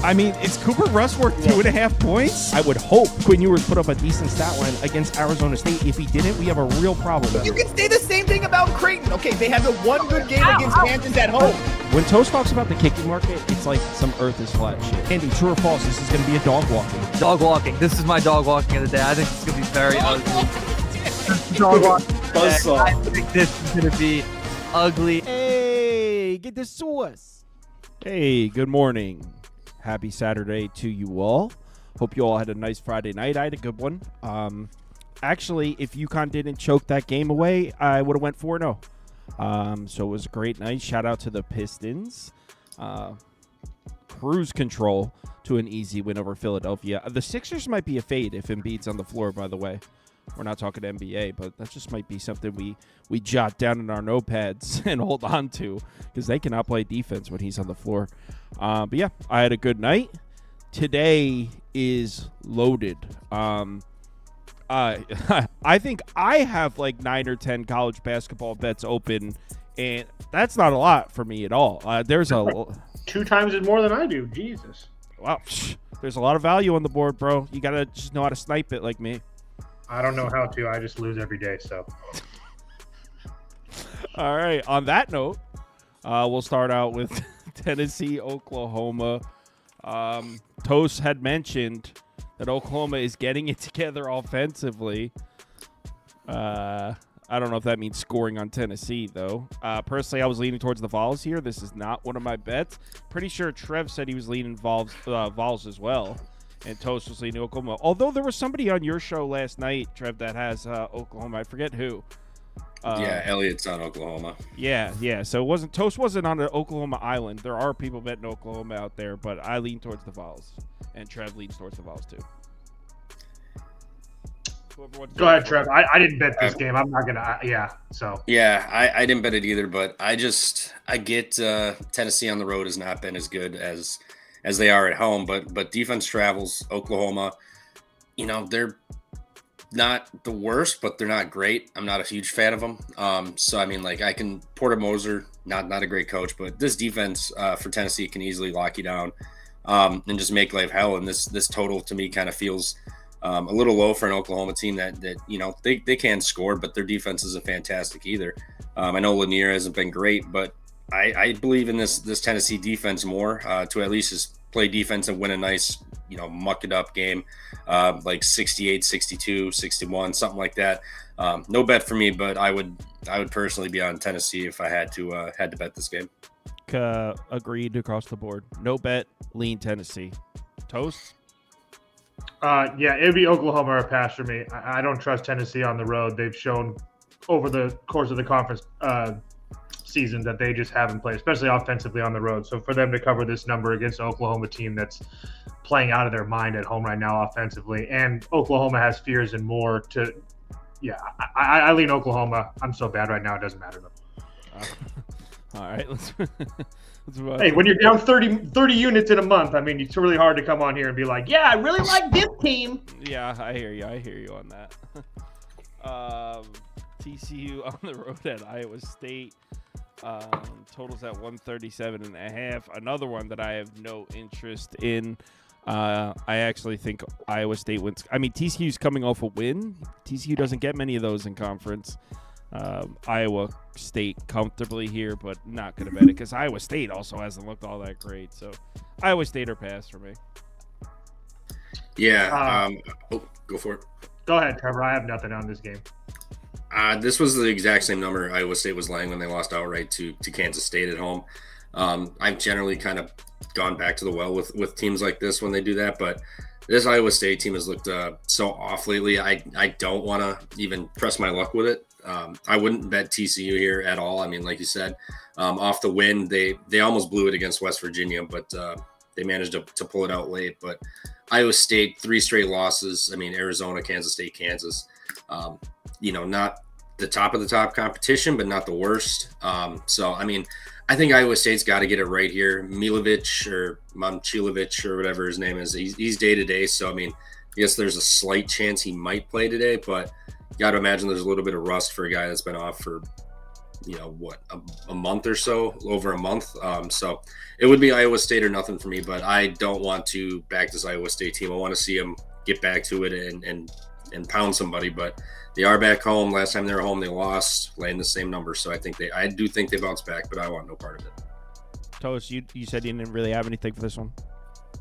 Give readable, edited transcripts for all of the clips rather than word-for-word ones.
I mean, it's Cooper Rush worth 2.5 points? I would hope Quinn Ewers put up a decent stat line against Arizona State. If he didn't, we have a real problem. You can say the same thing about Creighton. Okay, they had the one good game against Kansas at home. When Toast talks about the kicking market, it's like some earth is flat shit. Andy, true or false, this is going to be a dog walking. Dog walking. This is my dog walking of the day. I think it's going to be very ugly. Dog walking. I think this is going to be ugly. Hey, get the sauce. Hey, good morning. Happy Saturday to you all. Hope you all had a nice Friday night. I had a good one. Actually, if UConn didn't choke that game away, I would have went 4-0. So it was a great night. Shout out to the Pistons. Cruise control to an easy win over Philadelphia. The Sixers might be a fade if Embiid's on the floor, by the way. We're not talking NBA, but that just might be something we jot down in our notepads and hold on to because they cannot play defense when he's on the floor. But yeah, I had a good night. Today is loaded. I think I have like 9 or 10 college basketball bets open, and that's not a lot for me at all. There's a 2 times as more than I do. Jesus. Wow, there's a lot of value on the board, bro. You gotta just know how to snipe it like me. I don't know how to. I just lose every day. So. All right. On that note, we'll start out with Tennessee, Oklahoma. Toast had mentioned that Oklahoma is getting it together offensively. I don't know if that means scoring on Tennessee, though. Personally, I was leaning towards the Vols here. This is not one of my bets. Pretty sure Trev said he was leaning Vols as well. And Toast was leaning Oklahoma. Although there was somebody on your show last night, Trev, that has Oklahoma. I forget who. Yeah, Elliott's on Oklahoma. Yeah. So Toast wasn't on the Oklahoma island. There are people betting Oklahoma out there, but I lean towards the Vols, and Trev leans towards the Vols too. Go ahead, Trev. I didn't bet this game. I'm not gonna. I didn't bet it either, but I get Tennessee on the road has not been as good as they are at home, but defense travels. Oklahoma, they're not the worst, but they're not great. I'm not a huge fan of them. So I mean, like Porter Moser, not a great coach, but this defense for Tennessee can easily lock you down and just make life hell. And this total to me kind of feels a little low for an Oklahoma team that they can score, but their defense isn't fantastic either. I know Lanier hasn't been great, but I believe in this Tennessee defense more to at least just play defense and win a nice, muck it up game, like 68, 62, 61, something like that. No bet for me, but I would personally be on Tennessee if I had to bet this game. Agreed across the board. No bet, lean Tennessee. Toast? Yeah, it would be Oklahoma or a pass for me. I don't trust Tennessee on the road. They've shown over the course of the conference season that they just haven't played, especially offensively on the road. So for them to cover this number against an Oklahoma team that's playing out of their mind at home right now offensively, and Oklahoma has fears and more to – yeah, I lean Oklahoma. I'm so bad right now it doesn't matter though. All right, let's hey, when you're down 30 units in a month, I mean, it's really hard to come on here and be like, yeah, I really like this team. Yeah, I hear you on that. TCU on the road at Iowa State. Totals at 137.5. Another one that I have no interest in. I actually think Iowa State wins. I mean, TCU's coming off a win. TCU doesn't get many of those in conference. Iowa State comfortably here, but not going to bet it because Iowa State also hasn't looked all that great. So Iowa State or pass for me. Yeah. Go for it. Go ahead, Trevor. I have nothing on this game. This was the exact same number Iowa State was laying when they lost outright to Kansas State at home. I've generally kind of gone back to the well with teams like this when they do that, but this Iowa State team has looked so off lately. I don't want to even press my luck with it. I wouldn't bet TCU here at all. I mean, like you said, off the win, they almost blew it against West Virginia, but they managed to pull it out late. But Iowa State, 3 straight losses. I mean, Arizona, Kansas State, Kansas. Not the top of the top competition, but not the worst. So, I mean, I think Iowa State's got to get it right here. Milovic or Momcilovic or whatever his name is, he's day-to-day. So, I mean, I guess there's a slight chance he might play today, but you got to imagine there's a little bit of rust for a guy that's been off for a month or so, over a month. So it would be Iowa State or nothing for me, but I don't want to back this Iowa State team. I want to see them get back to it and pound somebody, but they are back home. Last time they were home, they lost, laying the same number. So I do think they bounce back, but I want no part of it. Toast, you said you didn't really have anything for this one.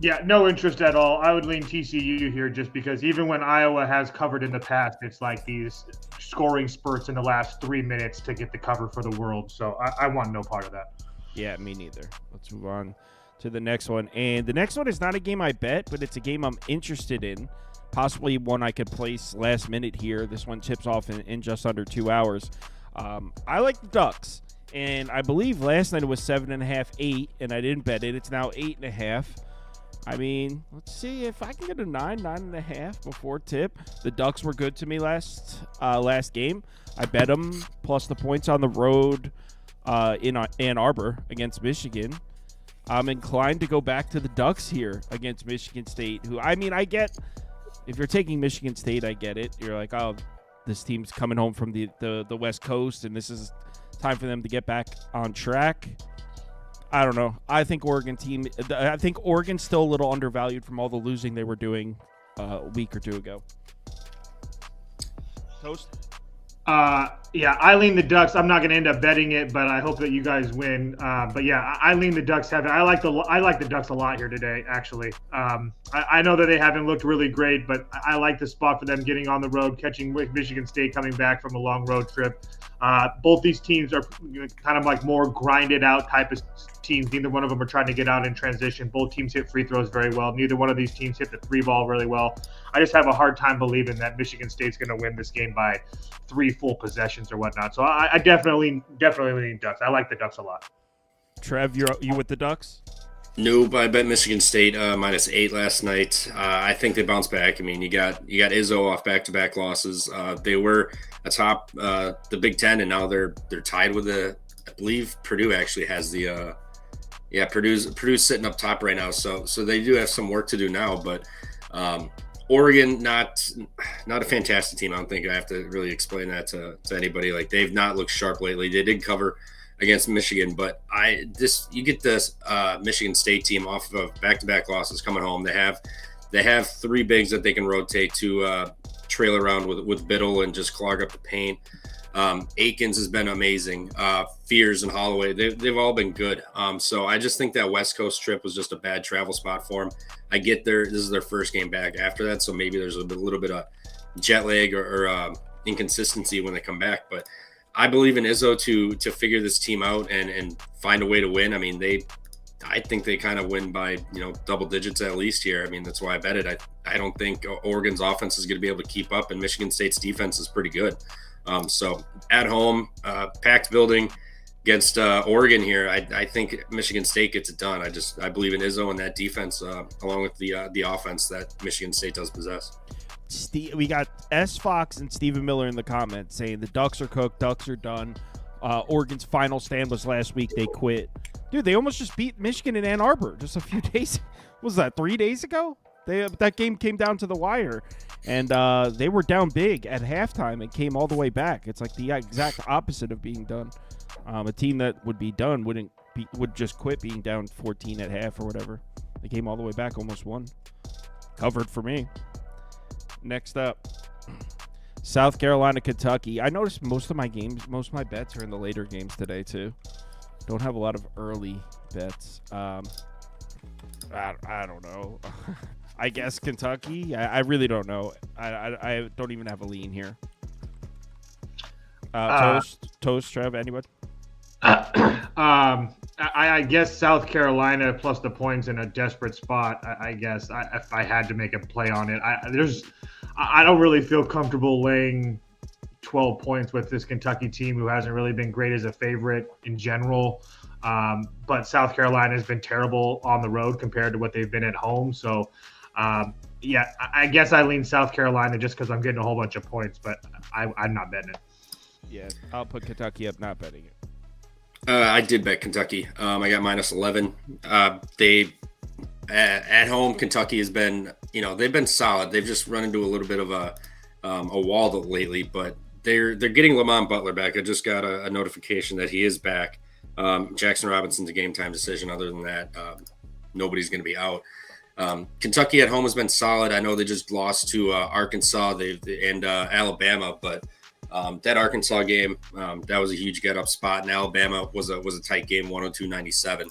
Yeah, no interest at all. I would lean TCU here just because even when Iowa has covered in the past, it's like these scoring spurts in the last 3 minutes to get the cover for the world. So I want no part of that. Yeah, me neither. Let's move on to the next one. And the next one is not a game I bet, but it's a game I'm interested in. Possibly one I could place last minute here. This one tips off in just under 2 hours. I like the Ducks. And I believe last night it was 7.5, 8, and I didn't bet it. It's now 8.5. I mean, let's see if I can get a 9.5 before tip. The Ducks were good to me last game. I bet them plus the points on the road in Ann Arbor against Michigan. I'm inclined to go back to the Ducks here against Michigan State, who, I mean, I get, if you're taking Michigan State, I get it. You're like, oh, this team's coming home from the West Coast, and this is time for them to get back on track. I don't know. I think Oregon's still a little undervalued from all the losing they were doing a week or two ago. Toast? Yeah, I lean the Ducks. I'm not going to end up betting it, but I hope that you guys win. But yeah, I lean the Ducks heavy. I like the Ducks a lot here today, actually. I know that they haven't looked really great, but I like the spot for them getting on the road, catching Michigan State coming back from a long road trip. Both these teams are kind of like more grinded out type of teams. Neither one of them are trying to get out in transition. Both teams hit free throws very well. Neither one of these teams hit the three ball really well. I just have a hard time believing that Michigan State's going to win this game by 3 full possessions or whatnot. So I definitely lean Ducks. I like the Ducks a lot. Trev, you with the Ducks? Nope, I bet Michigan State -8 last night. I think they bounce back. I mean, you got Izzo off back-to-back losses. They were atop the Big Ten, and now they're tied with I believe Purdue actually has the Purdue's sitting up top right now. So they do have some work to do now. But Oregon, not a fantastic team. I don't think I have to really explain that to anybody. Like, they've not looked sharp lately. They did cover against Michigan, but you get this Michigan State team off of back-to-back losses coming home. They have 3 bigs that they can rotate to trail around with Biddle and just clog up the paint. Aikens has been amazing. Fears and Holloway, they've all been good. So I just think that West Coast trip was just a bad travel spot for them. I get this is their first game back after that, so maybe there's a little bit of jet lag or inconsistency when they come back, but I believe in Izzo to figure this team out and find a way to win. I mean, I think they kind of win by, double digits at least here. I mean, that's why I bet it. I don't think Oregon's offense is going to be able to keep up, and Michigan State's defense is pretty good. So at home, packed building against Oregon here, I think Michigan State gets it done. I believe in Izzo and that defense, along with the offense that Michigan State does possess. We got S. Fox and Stephen Miller in the comments saying the Ducks are cooked, Ducks are done. Oregon's final stand was last week. They quit. Dude, they almost just beat Michigan in Ann Arbor just a few days. Was that 3 days ago? That game came down to the wire, and they were down big at halftime and came all the way back. It's like the exact opposite of being done. A team that would be done would just quit being down 14 at half or whatever. They came all the way back, almost won. Covered for me. Next up, South Carolina, Kentucky. I noticed most of my bets are in the later games today too. Don't have a lot of early bets. I don't know. I guess Kentucky. I really don't know. I don't even have a lean here. Toast, Trev, anybody? I guess South Carolina plus the points in a desperate spot. I guess if I had to make a play on it, I don't really feel comfortable laying 12 points with this Kentucky team who hasn't really been great as a favorite in general. But South Carolina has been terrible on the road compared to what they've been at home. So, yeah, I guess I lean South Carolina just because I'm getting a whole bunch of points, but I'm not betting it. Yeah, I'll put Kentucky up, not betting it. I did bet Kentucky. I got -11. They at home, Kentucky has been, they've been solid. They've just run into a little bit of a wall lately, but they're getting Lamont Butler back. I just got a notification that he is back. Jackson Robinson's a game time decision. Other than that, nobody's going to be out. Kentucky at home has been solid. I know they just lost to Arkansas and Alabama, but that Arkansas game, that was a huge get-up spot, and Alabama was a tight game, 102-97.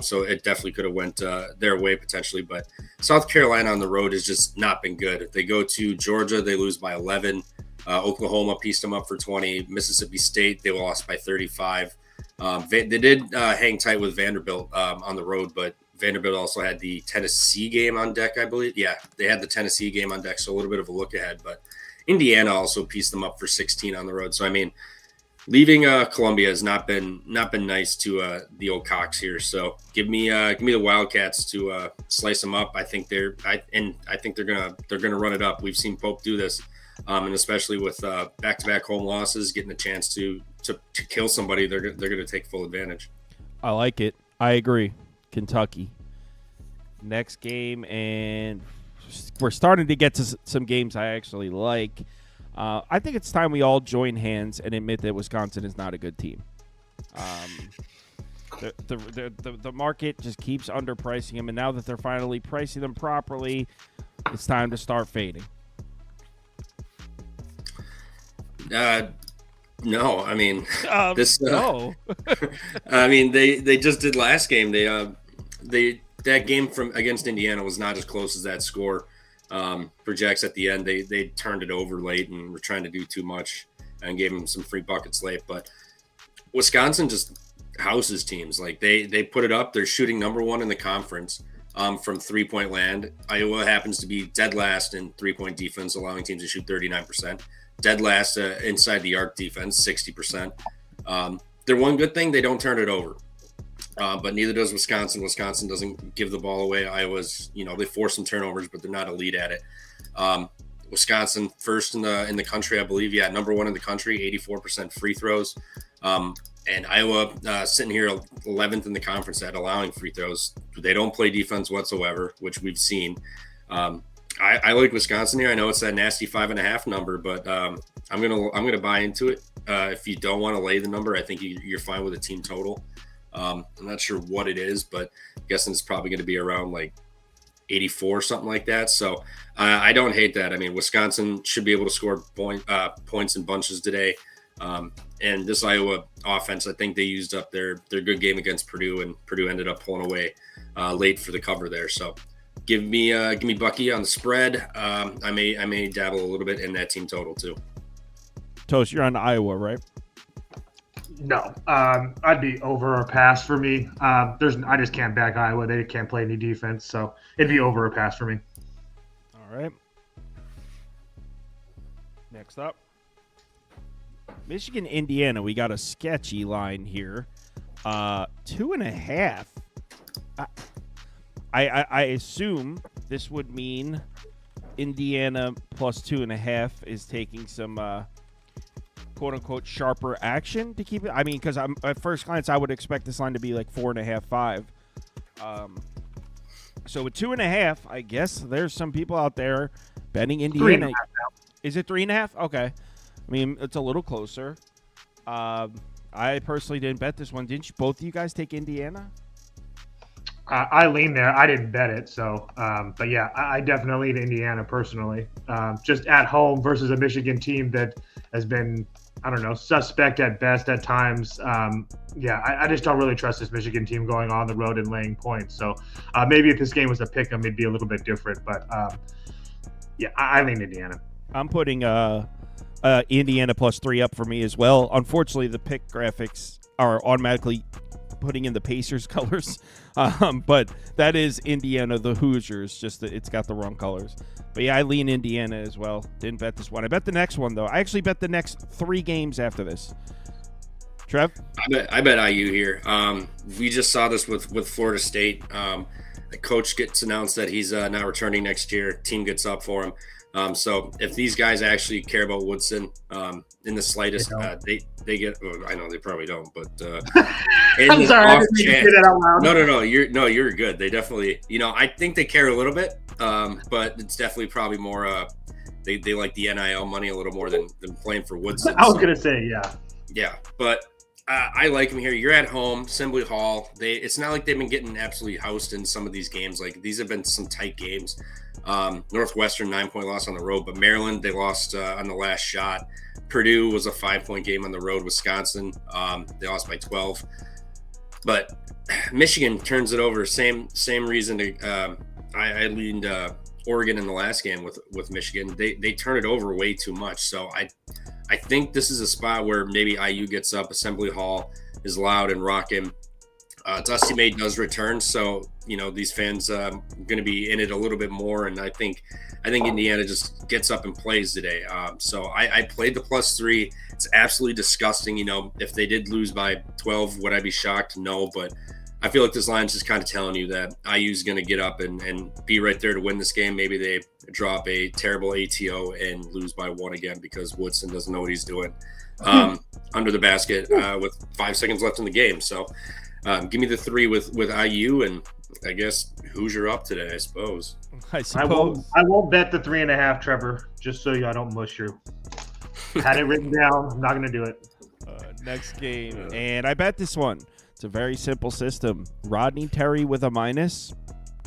So it definitely could have went their way potentially, but South Carolina on the road has just not been good. They go to Georgia, they lose by 11. Oklahoma pieced them up for 20. Mississippi State, they lost by 35. They did hang tight with Vanderbilt on the road, but Vanderbilt also had the Tennessee game on deck, I believe. Yeah, they had the Tennessee game on deck, so a little bit of a look ahead. But Indiana also pieced them up for 16 on the road. So, I mean, leaving Columbia has not been nice to the old Cox here. So give me the Wildcats to slice them up. I think they're gonna run it up. We've seen Pope do this, and especially with back-to-back home losses, getting a chance to kill somebody, they're gonna take full advantage. I like it. I agree. Kentucky. Next game, and we're starting to get to some games I actually like. I think it's time we all join hands and admit that Wisconsin is not a good team. The market just keeps underpricing them, and now that they're finally pricing them properly, it's time to start fading. No, I mean no. I mean they just did last game. That game against Indiana was not as close as that score projects at the end. They turned it over late and were trying to do too much and gave them some free buckets late. But Wisconsin just houses teams. Like they put it up. They're shooting number one in the conference from 3-point land. Iowa happens to be dead last in 3-point defense, allowing teams to shoot 39%. Dead last inside the arc defense, 60%. Their one good thing, they don't turn it over. But neither does Wisconsin. Wisconsin doesn't give the ball away. Iowa's, they force some turnovers, but they're not elite at it. Wisconsin first in the country, I believe. Yeah, number one in the country, 84% free throws. And Iowa sitting here 11th in the conference at allowing free throws. They don't play defense whatsoever, which we've seen. I like Wisconsin here. I know it's that nasty 5.5 number, but I'm gonna buy into it. If you don't want to lay the number, I think you're fine with a team total. I'm not sure what it is, but I'm guessing it's probably going to be around like 84, something like that. So I don't hate that. I mean, Wisconsin should be able to score points in bunches today. And this Iowa offense, I think they used up their good game against Purdue, and Purdue ended up pulling away late for the cover there. So give me Bucky on the spread. I may dabble a little bit in that team total too. Toast, you're on Iowa, right? No, I'd be over or pass for me. I just can't back Iowa. They can't play any defense, so it'd be over or pass for me. All right. Next up, Michigan, Indiana. We got a sketchy line here. 2.5. I assume this would mean Indiana plus 2.5 is taking some quote-unquote sharper action to keep it. I mean, because at first glance, I would expect this line to be like 4.5, 5. So with 2.5, I guess there's some people out there betting Indiana. 3.5 now. Is it 3.5? Okay. I mean, it's a little closer. I personally didn't bet this one. Didn't you? Both of you guys take Indiana? I lean there. I didn't bet it, so but yeah, I definitely lean Indiana personally. Just at home versus a Michigan team that has been, I don't know, suspect at best at times. I just don't really trust this Michigan team going on the road and laying points. So maybe if this game was a pick-em, it'd be a little bit different. But I lean Indiana. I'm putting Indiana plus 3 up for me as well. Unfortunately, the pick graphics are automatically putting in the Pacers colors, but that is Indiana, the Hoosiers. Just that it's got the wrong colors. But yeah, I lean Indiana as well. Didn't bet this one. I bet the next one though. I actually bet the next 3 games after this. Trev? I bet IU here. We just saw this with Florida State. The coach gets announced that he's not returning next year. Team gets up for him. So if these guys actually care about Woodson in the slightest, they get. Well, I know they probably don't, but I'm sorry, I didn't mean to say that out loud. No, you're good. They definitely, I think they care a little bit, but it's definitely probably more They like the NIL money a little more than playing for Woodson. I was going to say, yeah. Yeah, but I like them here. You're at home, Assembly Hall. It's not like they've been getting absolutely housed in some of these games. Like, these have been some tight games. Northwestern 9-point loss on the road, but Maryland, they lost on the last shot. Purdue was a 5-point game on the road. Wisconsin, they lost by 12. But Michigan turns it over. Same reason I leaned Oregon in the last game with Michigan. They turn it over way too much. So I think this is a spot where maybe IU gets up. Assembly Hall is loud and rocking. Dusty May does return, so these fans going to be in it a little bit more, and I think Indiana just gets up and plays today. So I played the +3. It's absolutely disgusting. If they did lose by 12, would I be shocked? No, but I feel like this line's just kind of telling you that IU is going to get up and be right there to win this game. Maybe they drop a terrible ATO and lose by 1 again because Woodson doesn't know what he's doing under the basket with 5 seconds left in the game. So give me the 3 with IU, and I guess Hoosier up today, I suppose. I won't bet the 3.5, Trevor, just so I don't mush you. Had it written down. I'm not going to do it. Next game, and I bet this one. It's a very simple system. Rodney Terry with a minus,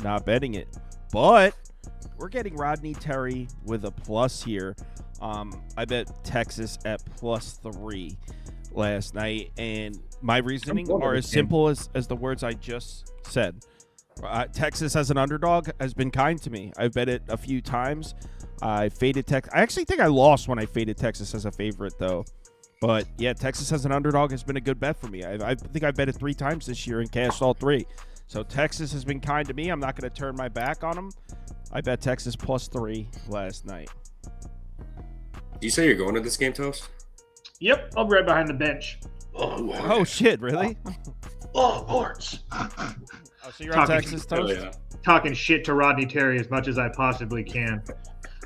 not betting it. But we're getting Rodney Terry with a plus here. I bet Texas at +3 last night, and my reasoning are as simple as the words I just said. Texas as an underdog has been kind to me. I've bet it a few times. I faded Texas. I actually think I lost when I faded Texas as a favorite, though. But, yeah, Texas as an underdog has been a good bet for me. I think I bet it 3 times this year and cashed all 3. So Texas has been kind to me. I'm not going to turn my back on them. I bet Texas +3 last night. Do you say you're going to this game, Toast? Yep, I'll be right behind the bench. Oh shit, really? Horns. So you're on Texas, Toast? Yeah. Talking shit to Rodney Terry as much as I possibly can.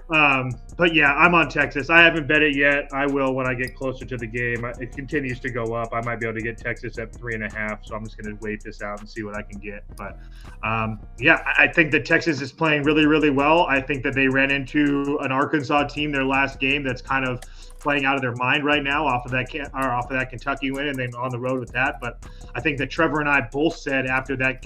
But yeah, I'm on Texas. I haven't bet it yet. I will when I get closer to the game. It continues to go up. I might be able to get Texas at 3.5. So I'm just going to wait this out and see what I can get. But yeah, I think that Texas is playing really, really well. I think that they ran into an Arkansas team their last game that's kind of playing out of their mind right now off of that Kentucky win and then on the road with that. But I think that Trevor and I both said after that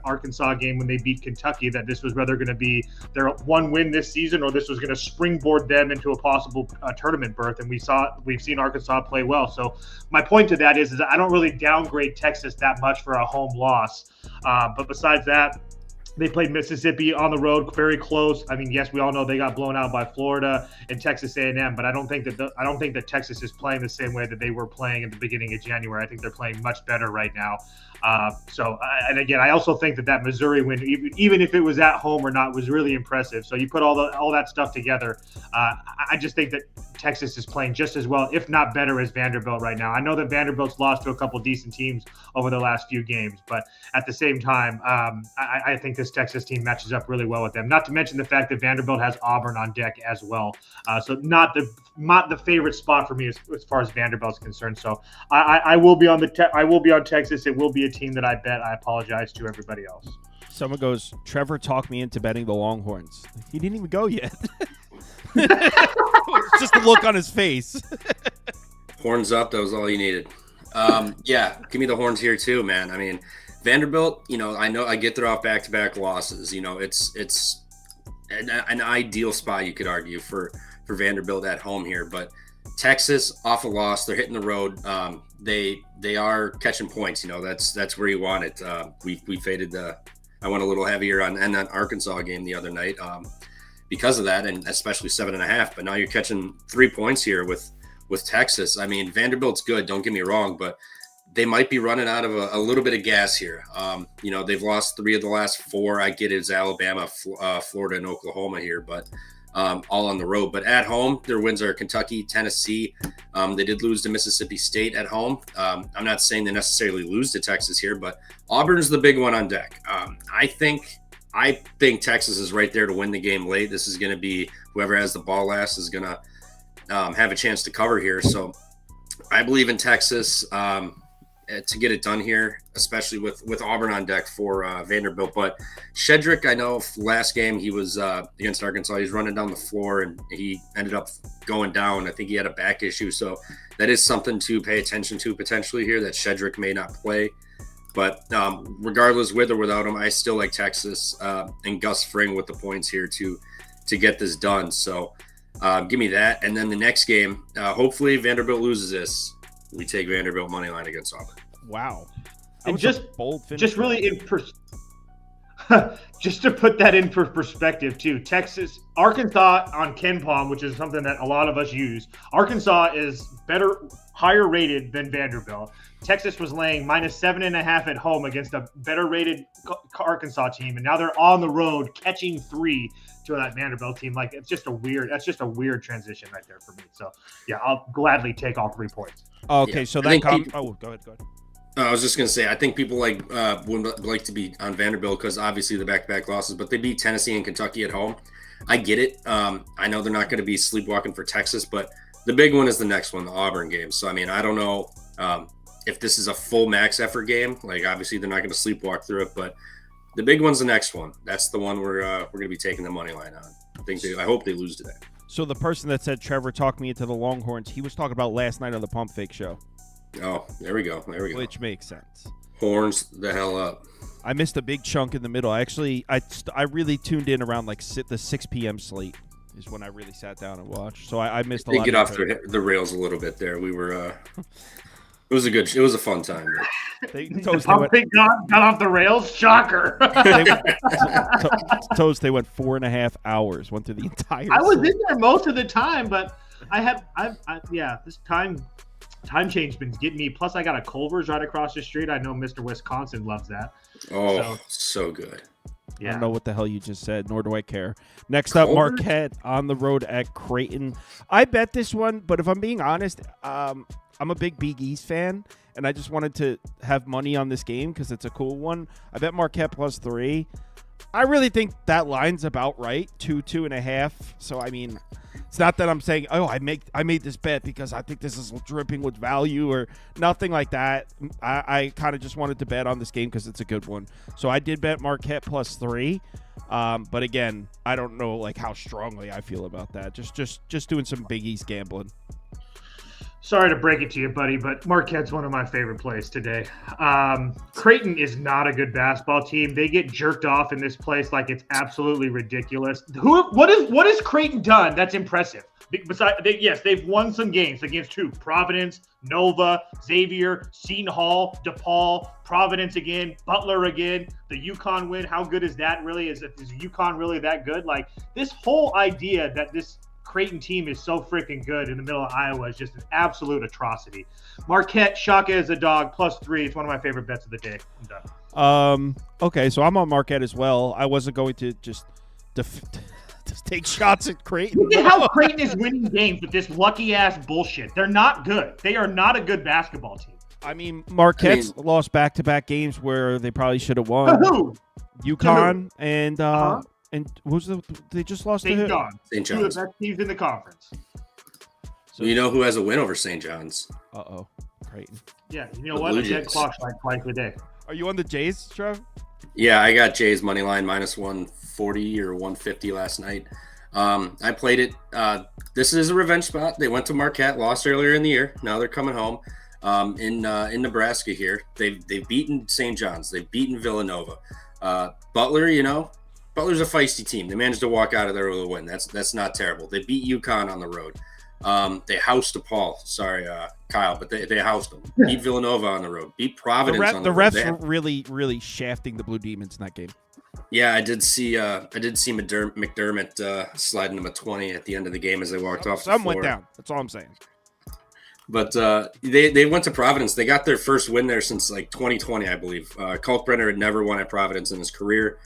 Arkansas game when they beat Kentucky that this was whether going to be their one win this season or this was going to springboard them into a possible tournament berth. And we've seen Arkansas play well. So my point to that is I don't really downgrade Texas that much for a home loss. But besides that, they played Mississippi on the road, very close. I mean, yes, we all know they got blown out by Florida and Texas A&M, but I don't think that Texas is playing the same way that they were playing at the beginning of January. I think they're playing much better right now. And again, I also think that Missouri win, even if it was at home or not, was really impressive. So you put all that stuff together. I just think that Texas is playing just as well, if not better, as Vanderbilt right now. I know that Vanderbilt's lost to a couple decent teams over the last few games, but at the same time, I think this Texas team matches up really well with them. Not to mention the fact that Vanderbilt has Auburn on deck as well. So not the favorite spot for me as far as Vanderbilt's concerned. So I will be on Texas. It will be a team that I bet. I apologize to everybody else. Someone goes, Trevor talked me into betting the Longhorns. He didn't even go yet. Just the look on his face. Horns up. That was all you needed. Yeah, give me the horns here too, man. I mean, Vanderbilt, I know I get they're off back-to-back losses. It's an ideal spot, you could argue, for Vanderbilt at home here. But Texas off a loss, they're hitting the road. They are catching points. That's where you want it. We faded I went a little heavier on that Arkansas game the other night because of that, and especially 7.5. But now you're catching 3 points here with Texas. I mean, Vanderbilt's good. Don't get me wrong, but they might be running out of a little bit of gas here. They've lost 3 of the last 4. I get it's Alabama, Florida, and Oklahoma here, but all on the road. But at home, their wins are Kentucky, Tennessee. They did lose to Mississippi State at home. I'm not saying they necessarily lose to Texas here, but Auburn's the big one on deck. I think Texas is right there to win the game late. This is going to be whoever has the ball last is going to have a chance to cover here. So I believe in Texas. to get it done here, especially with Auburn on deck for Vanderbilt. But Shedrick, I know last game he was against Arkansas, he's running down the floor and he ended up going down. I think he had a back issue. So that is something to pay attention to potentially here, that Shedrick may not play. But regardless, with or without him, I still like Texas and Gus Fring with the points here to get this done. So give me that. And then the next game, hopefully Vanderbilt loses this. We take Vanderbilt money line against Auburn. Wow. And just bold finish. Just really just to put that in perspective too, Arkansas on KenPom, which is something that a lot of us use. Arkansas is higher rated than Vanderbilt. Texas was laying -7.5 at home against a better rated Arkansas team, and now they're on the road catching 3 to that Vanderbilt team. Like, that's just a weird transition right there for me. So yeah, I'll gladly take all 3 points. Okay, yeah. so that go ahead. I was just gonna say, I think people would like to be on Vanderbilt because obviously the back-to-back losses, but they beat Tennessee and Kentucky at home. I get it. I know they're not going to be sleepwalking for Texas, but the big one is the next one, the Auburn game. So I mean, I don't know if this is a full max effort game. Like, obviously they're not going to sleepwalk through it, but the big one's the next one. That's the one we're going to be taking the money line on. I hope they lose today. So the person that said Trevor talked me into the Longhorns, he was talking about last night on the Pump Fake show. Oh, there we go. Which makes sense. Horns the hell up. I missed a big chunk in the middle. Actually, I really tuned in around like the 6 p.m. slate is when I really sat down and watched. So I missed a lot. They get off the rails a little bit there. We were it was a fun time. They got off the rails. Shocker. Toast, they went 4.5 hours. Went through the entire. I was in there most of the time, but this time change been getting me. Plus, I got a Culver's right across the street. I know Mr. Wisconsin loves that. Oh, so good. Yeah. I don't know what the hell you just said, nor do I care. Next up, Marquette on the road at Creighton. I bet this one, but if I'm being honest, I'm a big Big East fan, and I just wanted to have money on this game because it's a cool one. I bet Marquette +3. I really think that line's about right, 2.5. So, I mean, it's not that I'm saying, oh, I made this bet because I think this is dripping with value or nothing like that. I kind of just wanted to bet on this game because it's a good one. So I did bet Marquette +3. But again, I don't know like how strongly I feel about that. Just doing some Big East gambling. Sorry to break it to you, buddy, but Marquette's one of my favorite plays today. Creighton is not a good basketball team. They get jerked off in this place like it's absolutely ridiculous. What has Creighton done that's impressive? They've won some games against who? Providence, Nova, Xavier, Seton Hall, DePaul, Providence again, Butler again, the UConn win. How good is that really? Is UConn really that good? Like, this whole idea that this Creighton team is so freaking good in the middle of Iowa is just an absolute atrocity. Marquette, Shaka as a dog, +3. It's one of my favorite bets of the day. I'm done. Okay, so I'm on Marquette as well. I wasn't going to just take shots at Creighton. Look at how Creighton is winning games with this lucky-ass bullshit. They're not good. They are not a good basketball team. I mean, Marquette's lost back-to-back games where they probably should have won. Who? UConn and they just lost St. John's. St. Two of the best teams in the conference. So you know who has a win over St. John's? Creighton. Yeah, you know what? A dead clock like twice a day. Are you on the Jays, Trev? Yeah, I got Jays money line -140 or 150 last night. I played it. This is a revenge spot. They went to Marquette, lost earlier in the year. Now they're coming home in Nebraska here. They've beaten St. John's. They've beaten Villanova. Butler, Butler's a feisty team. They managed to walk out of there with a win. That's not terrible. They beat UConn on the road. They housed DePaul. Sorry, Kyle, but they housed them. Beat Villanova on the road. Beat Providence on the road. The refs were really shafting the Blue Demons in that game. Yeah, I did see McDermott sliding them a 20 at the end of the game as they walked off the floor. Some went down. That's all I'm saying. But they went to Providence. They got their first win there since like 2020, I believe. Kalkbrenner had never won at Providence in his career.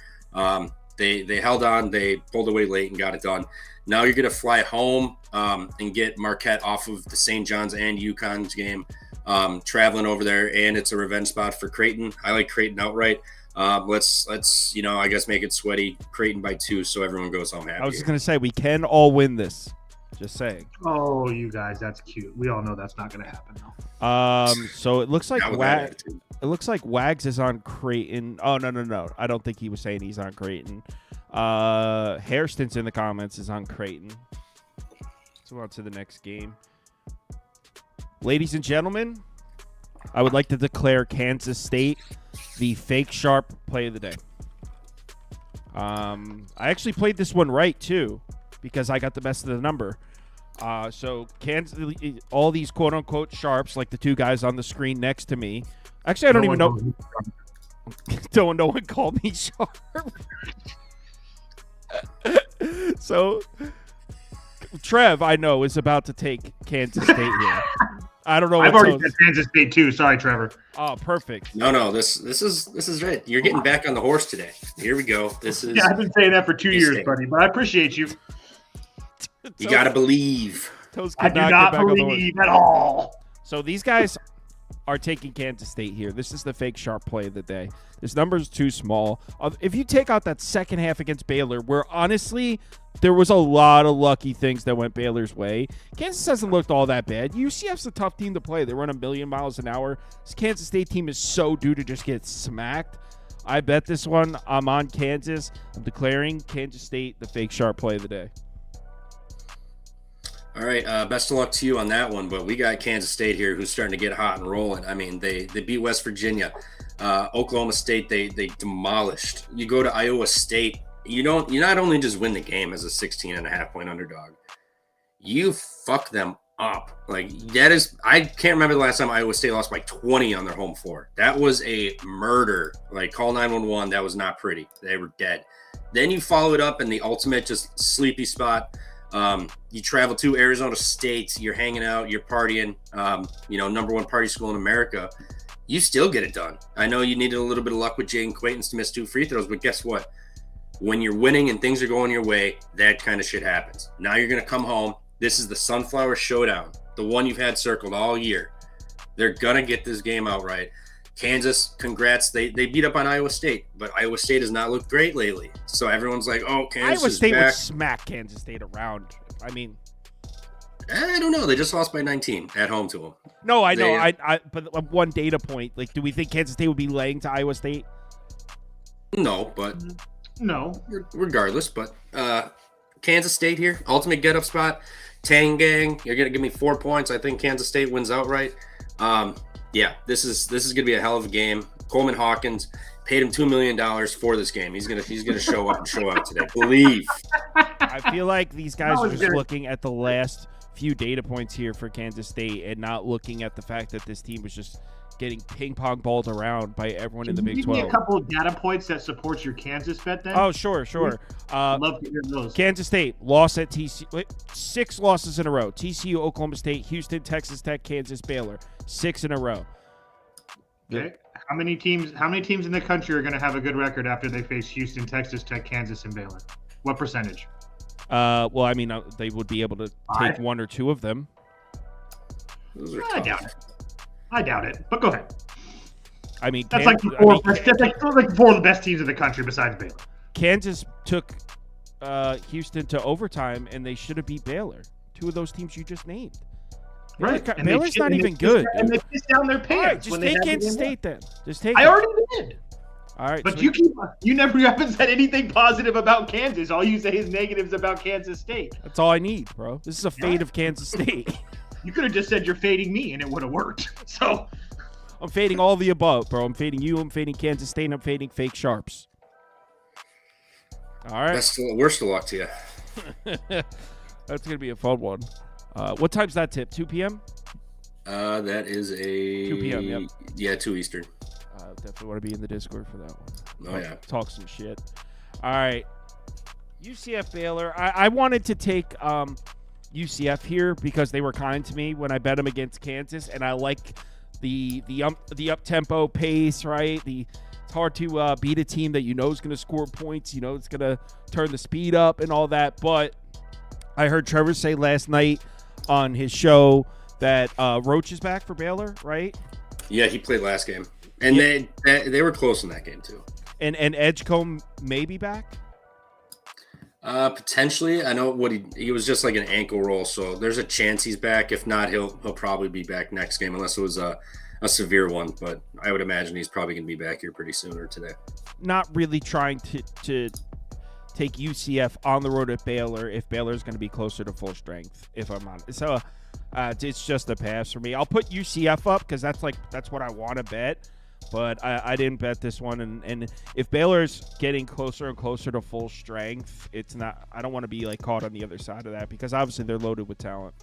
They held on. They pulled away late and got it done. Now you're going to fly home and get Marquette off of the St. John's and UConn's game, traveling over there, and it's a revenge spot for Creighton. I like Creighton outright. Let's I guess make it sweaty. Creighton by 2, so everyone goes home happy. I was just going to say we can all win this. Just saying. Oh, you guys, that's cute. We all know that's not going to happen, though. So it looks like Not with that attitude. It looks like Wags is on Creighton. Oh, no. I don't think he was saying he's on Creighton. Hairston's in the comments is on Creighton. Let's move on to the next game. Ladies and gentlemen, I would like to declare Kansas State the fake sharp play of the day. I actually played this one right, too, because I got the best of the number. So Kansas, all these quote-unquote sharps, like the two guys on the screen next to me. Actually, I don't even know. No one called me sharp. So Trev, I know, is about to take Kansas State here. I don't know. I've already said Kansas State too. Sorry, Trevor. Oh, perfect. No. This is right. You're getting back on the horse today. Here we go. This is. Yeah, I've been saying that for 2 years, buddy. But I appreciate you. You gotta believe. I do not believe at all. So these guys are taking Kansas State here. This is the fake sharp play of the day. This number is too small. If you take out that second half against Baylor, where honestly there was a lot of lucky things that went Baylor's way, Kansas hasn't looked all that bad. UCF's a tough team to play. They run 1,000,000 miles an hour. This Kansas State team is so due to just get smacked. I bet this one. I'm on Kansas. I'm declaring Kansas State the fake sharp play of the day. All right, best of luck to you on that one. But we got Kansas State here, who's starting to get hot and rolling. I mean, they beat West Virginia, Oklahoma State. They demolished. You go to Iowa State. You not only just win the game as a 16.5-point underdog, you fuck them up. Like that is, I can't remember the last time Iowa State lost by 20 on their home floor. That was a murder. Like call 911. That was not pretty. They were dead. Then you follow it up in the ultimate just sleepy spot. You travel to Arizona State, you're hanging out, you're partying, number one party school in America. You still get it done. I know you needed a little bit of luck with Jaden Quaitons to miss 2 free throws, but guess what? When you're winning and things are going your way, that kind of shit happens. Now you're going to come home. This is the Sunflower Showdown, the one you've had circled all year. They're going to get this game out right. Kansas, congrats. They beat up on Iowa State, but Iowa State has not looked great lately. So everyone's like, oh, Kansas Iowa State is back. would smack Kansas State around. I mean, I don't know. They just lost by 19 at home to them. No, I know. But one data point. Like, do we think Kansas State would be laying to Iowa State? No, but no. Regardless, but Kansas State here, ultimate get up spot. Tang gang, you're gonna give me 4 points. I think Kansas State wins outright. Yeah, this is gonna be a hell of a game. Coleman Hawkins paid him $2 million for this game. He's gonna show up and show out today. Believe. I feel like these guys are just looking at the last few data points here for Kansas State and not looking at the fact that this team was just getting ping pong balled around by everyone in the Big 12. Give me a couple of data points that supports your Kansas bet then. Oh, sure. I'd love to hear those. Kansas State lost at TCU. 6 losses in a row. TCU, Oklahoma State, Houston, Texas Tech, Kansas, Baylor. 6 in a row. Okay. How many teams in the country are going to have a good record after they face Houston, Texas Tech, Kansas, and Baylor? What percentage? Well, I mean, they would be able to take 1 or 2 of them. I doubt it. But go ahead. I mean, that's like 4 of the best teams in the country besides Baylor. Kansas took Houston to overtime, and they should have beat Baylor. 2 of those teams you just named. Right. Baylor's not even good. And they pissed down their pants. Right, just take Kansas State then. Just take I already did. All right. But you haven't said anything positive about Kansas. All you say is negatives about Kansas State. That's all I need, bro. This is a fade of Kansas State. You could have just said you're fading me, and it would have worked. So I'm fading all the above, bro. I'm fading you. I'm fading Kansas State. And I'm fading fake sharps. All right. Worst of luck to you. That's going to be a fun one. What time's that tip? 2 p.m.? That is a 2 p.m. Yep. Yeah, 2 Eastern. Definitely want to be in the Discord for that one. Oh yeah. Talk some shit. All right. UCF Baylor. I wanted to take UCF here because they were kind to me when I bet them against Kansas, and I like the up tempo pace. Right. It's hard to beat a team that you know is going to score points. You know it's going to turn the speed up and all that. But I heard Trevor say last night on his show that Roach is back for Baylor, right? Yeah, he played last game, and they were close in that game too. And Edgecombe may be back. Potentially. I know what he was just like an ankle roll, so there's a chance he's back. If not, he'll probably be back next game unless it was a severe one. But I would imagine he's probably going to be back here pretty soon or today. Not really trying to take UCF on the road at Baylor if Baylor's going to be closer to full strength, if I'm honest. So it's just a pass for me. I'll put UCF up because that's what I want to bet. But I didn't bet this one, and if Baylor's getting closer and closer to full strength, it's not. I don't want to be like caught on the other side of that because obviously they're loaded with talent.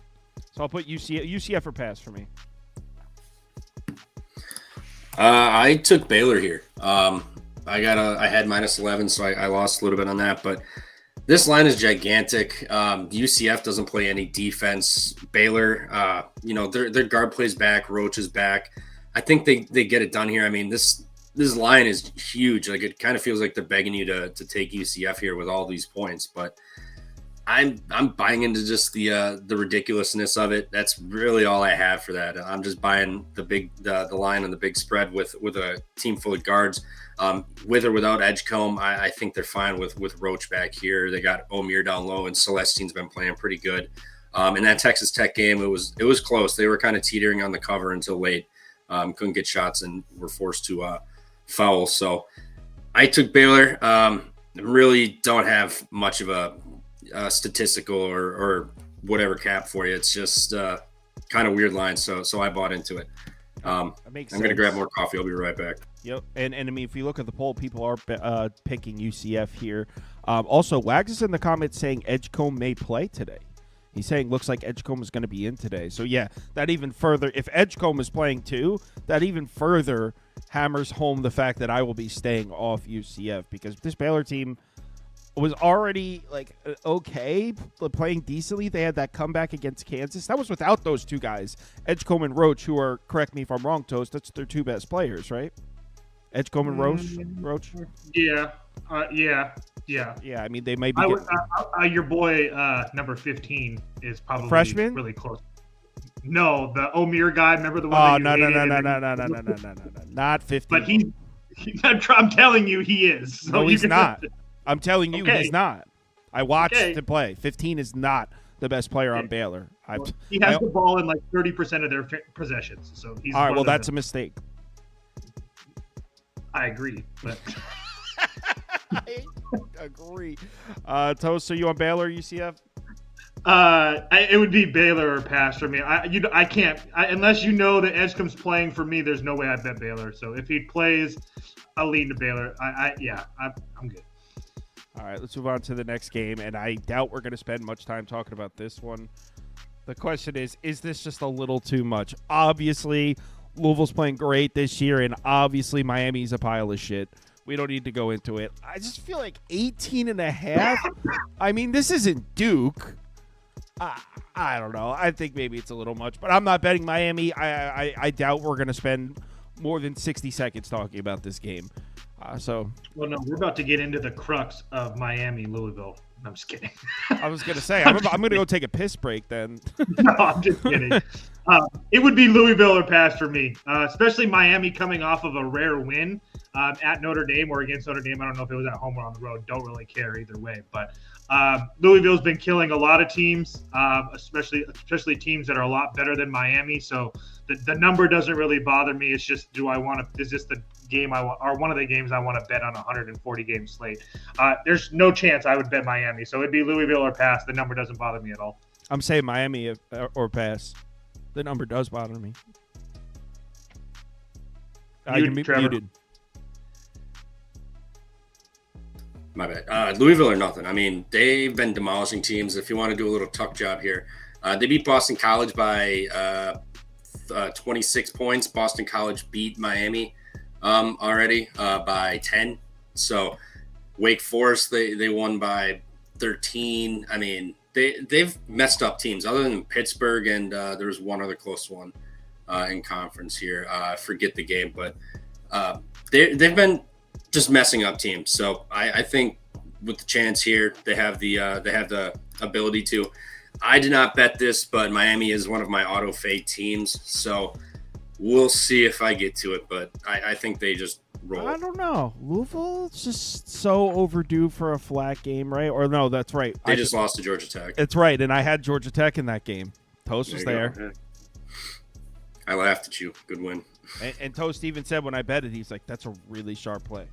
So I'll put UCF or pass for me. I took Baylor here. I had -11, so I lost a little bit on that. But this line is gigantic. UCF doesn't play any defense. Baylor, their guard plays back. Roach is back. I think they get it done here. I mean, this line is huge. Like it kind of feels like they're begging you to take UCF here with all these points. But I'm buying into just the ridiculousness of it. That's really all I have for that. I'm just buying the line on the big spread with a team full of guards. With or without Edgecombe, I think they're fine with Roach back here. They got Omier down low, and Celestine's been playing pretty good. In that Texas Tech game, it was close. They were kind of teetering on the cover until late. Couldn't get shots and were forced to foul. So I took Baylor. Really don't have much of a statistical or whatever cap for you. It's just kind of weird line. So I bought into it. I'm going to grab more coffee. I'll be right back. Yep. And I mean, if you look at the poll, people are picking UCF here. Also, Wags is in the comments saying Edgecombe may play today. He's saying looks like Edgecombe is going to be in today. So, yeah, that even further – if Edgecombe is playing too, that even further hammers home the fact that I will be staying off UCF because this Baylor team was already, okay, playing decently. They had that comeback against Kansas. That was without those two guys, Edgecombe and Roach, who are – correct me if I'm wrong, Toast. That's their two best players, right? Edgecombe and Roach? Yeah. Yeah, I mean, they might be your boy, number 15, is probably freshman? Really close. No, the Omier guy. Remember the one? No, not 15. But I'm telling you, he is. So no, he's not. I'm telling you, okay. He's not. I watched him play. 15 is not the best player on Baylor. He has the ball in 30% of their possessions. So he's all right. Well, that's a mistake. I agree, but. I agree. Toast, are you on Baylor or UCF? It would be Baylor or pass for me. I can't unless you know that Edgecombe's playing for me. There's no way I bet Baylor. So if he plays, I'll lean to Baylor. I'm good. All right, let's move on to the next game, and I doubt we're going to spend much time talking about this one. The question is this just a little too much? Obviously, Louisville's playing great this year, and obviously Miami's a pile of shit. We don't need to go into it. I just feel like 18.5. I mean, this isn't Duke. I don't know. I think maybe it's a little much, but I'm not betting Miami. I doubt we're going to spend more than 60 seconds talking about this game. Well, no, we're about to get into the crux of Miami, Louisville. I'm just kidding. I was going to say, I'm going to go take a piss break then. No, I'm just kidding. It would be Louisville or pass for me, especially Miami coming off of a rare win at Notre Dame or against Notre Dame. I don't know if it was at home or on the road. Don't really care either way. But Louisville's been killing a lot of teams, especially teams that are a lot better than Miami. So the number doesn't really bother me. It's just, is this the game I want, or one of the games I want to bet on a 140 game slate? There's no chance I would bet Miami. So it'd be Louisville or pass. The number doesn't bother me at all. I'm saying Miami or pass. The number does bother me. You're muted. My bad. Louisville or nothing. I mean, they've been demolishing teams. If you want to do a little tuck job here, they beat Boston College by 26 points. Boston College beat Miami already by 10. So Wake Forest, they won by 13. I mean, they've messed up teams other than Pittsburgh, and there was one other close one in conference here. I forget the game, but they've been just messing up teams. So I think with the chance here, they have the ability to. I did not bet this, but Miami is one of my auto fade teams. So we'll see if I get to it, but I think they just roll. I don't know. Louisville's just so overdue for a flat game, right? Or no, that's right. They just lost to Georgia Tech. It's right, and I had Georgia Tech in that game. Toast was there. Yeah. I laughed at you. Good win. And Toast even said when I bet it, he's like, "That's a really sharp play."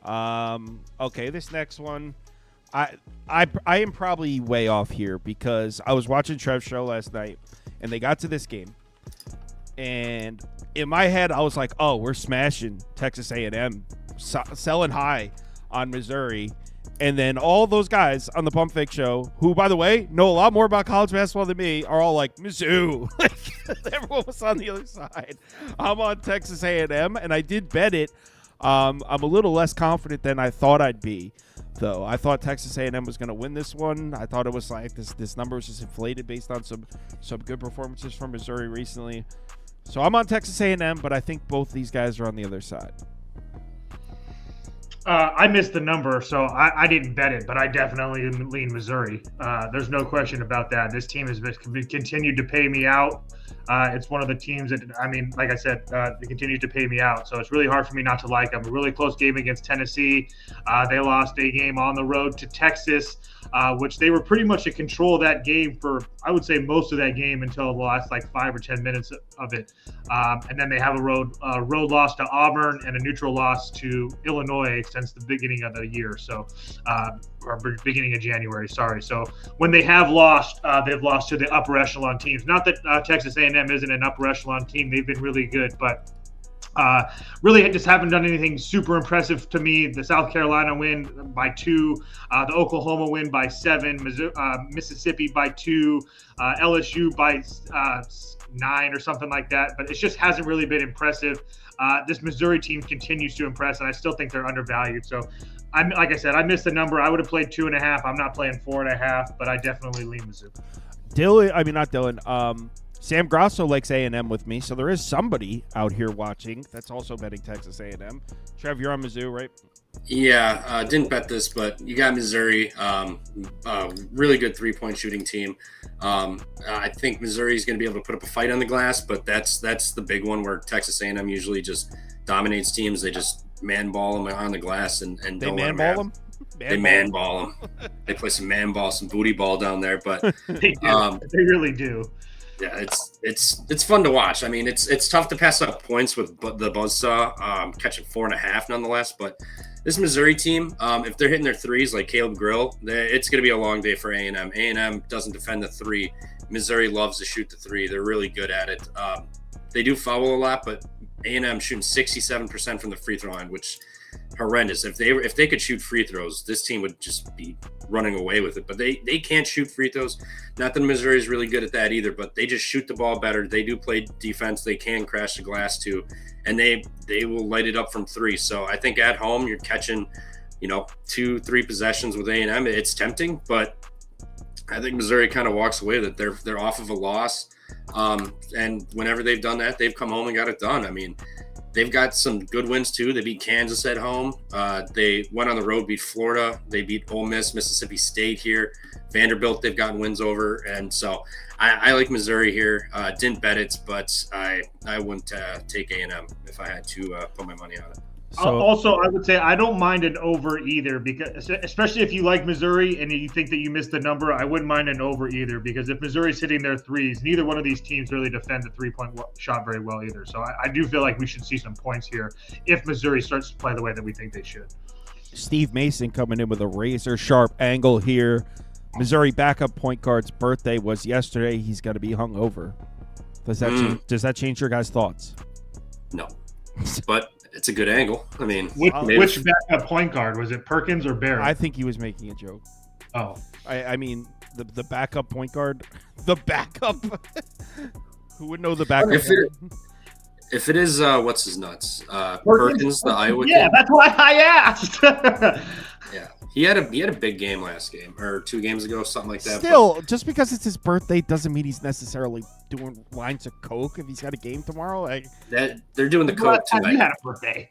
Okay, this next one, I am probably way off here because I was watching Trev's show last night, and they got to this game, and in my head I was like, "Oh, we're smashing Texas A&M, selling high on Missouri." And then all those guys on the Pump Fake show, who, by the way, know a lot more about college basketball than me, are all like, Mizzou. Everyone was on the other side. I'm on Texas A&M, and I did bet it. I'm a little less confident than I thought I'd be, though. I thought Texas A&M was going to win this one. I thought it was like this number was just inflated based on some good performances from Missouri recently. So I'm on Texas A&M, but I think both these guys are on the other side. I missed the number, so I didn't bet it, but I definitely lean Missouri. There's no question about that. This team has continued to pay me out. It's one of the teams that, I mean, like I said, they continue to pay me out. So it's really hard for me not to like them. A really close game against Tennessee. They lost a game on the road to Texas, which they were pretty much in control of that game for, I would say, most of that game until the last like 5 or 10 minutes of it. And then they have a road loss to Auburn and a neutral loss to Illinois since the beginning of the year. So, or beginning of January, sorry. So when they have lost, they've lost to the upper echelon teams. Not that Texas A&M isn't an upper echelon team. They've been really good, but really just haven't done anything super impressive to me. The South Carolina win by 2, the Oklahoma win by 7, Mississippi by 2, LSU by 9 or something like that. But it just hasn't really been impressive. This Missouri team continues to impress, and I still think they're undervalued. So, like I said, I missed the number. I would have played 2.5. I'm not playing 4.5, but I definitely lean Mizzou. Sam Grosso likes A&M with me, so there is somebody out here watching that's also betting Texas A&M. Trev, you're on Mizzou, right? Yeah, didn't bet this, but you got Missouri, really good three-point shooting team. I think Missouri is going to be able to put up a fight on the glass, but that's the big one where Texas A&M usually just dominates teams. They just man-ball them on the glass and they don't man-ball them? They man-ball them. They play some man-ball, some booty ball down there, but they do. They really do. Yeah, it's fun to watch. I mean, it's tough to pass up points with the buzzsaw catching 4.5 nonetheless. But this Missouri team, if they're hitting their threes like Caleb Grill, it's going to be a long day for A&M. A&M doesn't defend the three. Missouri loves to shoot the three. They're really good at it. They do foul a lot, but A&M shooting 67% from the free throw line, which horrendous. If they could shoot free throws, this team would just be running away with it. But they can't shoot free throws. Not that Missouri is really good at that either, but they just shoot the ball better. They do play defense. They can crash the glass too, and they will light it up from 3. So I think at home you're catching, 2-3 possessions with A&M. It's tempting, but I think Missouri kind of walks away that they're off of a loss. And whenever they've done that, they've come home and got it done. I mean, they've got some good wins too. They beat Kansas at home. They went on the road, beat Florida. They beat Ole Miss, Mississippi State here. Vanderbilt, they've gotten wins over. And so I like Missouri here. Didn't bet it, but I wouldn't take A&M if I had to put my money on it. So, also, I would say I don't mind an over either, because especially if you like Missouri and you think that you missed the number, I wouldn't mind an over either, because if Missouri's hitting their threes, neither one of these teams really defend the three-point shot very well either. So I do feel like we should see some points here if Missouri starts to play the way that we think they should. Steve Mason coming in with a razor-sharp angle here. Missouri backup point guard's birthday was yesterday. He's going to be hungover. Does that change your guys' thoughts? No, but it's a good angle. I mean, which backup point guard was it? Perkins or Barry? I think he was making a joke. Oh, I mean the backup point guard, the backup. Who would know the backup? If it is, what's his nuts? Perkins, the Iowa. Yeah, kid. That's why I asked. Yeah, he had a big game last game or 2 games ago, something like that. Still, just because it's his birthday doesn't mean he's necessarily doing lines of coke if he's got a game tomorrow. Like that, they're doing the coke tonight. You had a birthday.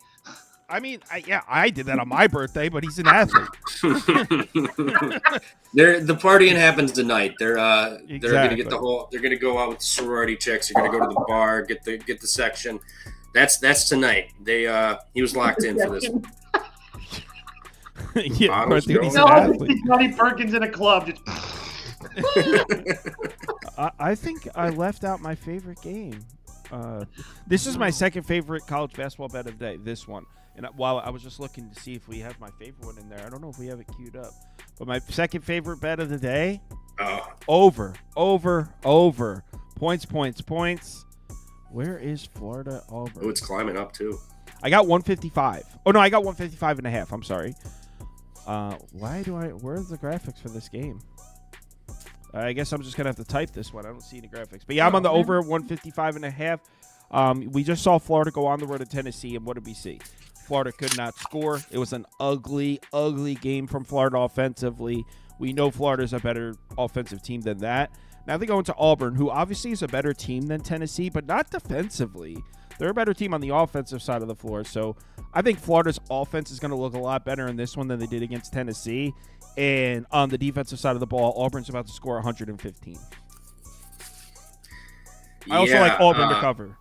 I mean, I did that on my birthday, but he's an athlete. The partying happens tonight. They're gonna get Exactly. they're gonna go out with the sorority chicks. They're gonna go to the bar, get the section. That's tonight. He was locked in for this. Yeah, Bottles but he's an going. athlete. Johnny Perkins in a club. Just I think I left out my favorite game. This is my second favorite college basketball bet of the day. This one, and while I was just looking to see if we have my favorite one in there, I don't know if we have it queued up. But my second favorite bet of the day, over, points. Where is Florida Auburn? Oh, it's climbing up too. I got 155. Oh no, I got 155 and a half. I'm sorry. Where's the graphics for this game? I guess I'm just gonna have to type this one. I don't see any graphics, but yeah, I'm on the over 155 and a half. We just saw Florida go on the road to Tennessee, and what did we see? Florida could not score. It was an ugly game from Florida offensively. We know Florida's a better offensive team than that. Now they go into Auburn, who obviously is a better team than Tennessee, but not defensively. They're a better team on the offensive side of the floor. So I think Florida's offense is going to look a lot better in this one than they did against Tennessee. And on the defensive side of the ball, Auburn's about to score 115. I also like Auburn to cover.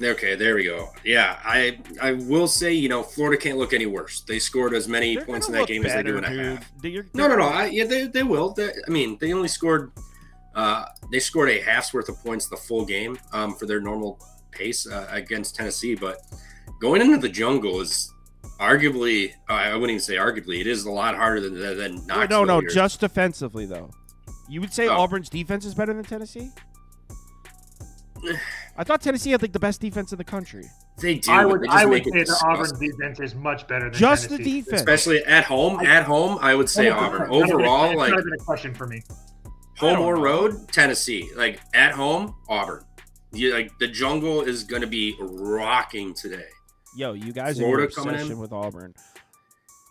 Okay, there we go. Yeah, I will say, Florida can't look any worse. They scored as many points in that game as they do in a half. No. They will. They only scored they scored a half's worth of points the full game for their normal pace against Tennessee. But going into the jungle is arguably, I wouldn't even say arguably, it is a lot harder than Knoxville. No, here. just defensively, though. You would say Auburn's defense is better than Tennessee? I thought Tennessee had the best defense in the country. They do. I would say that disgusting. Auburn's defense is much better than just Tennessee. the defense, especially at home. At home, I would say Auburn. Overall, it's not even a question for me. Home or road, Tennessee. At home, Auburn. The jungle is going to be rocking today. Yo, you guys Florida are coming obsession in with Auburn.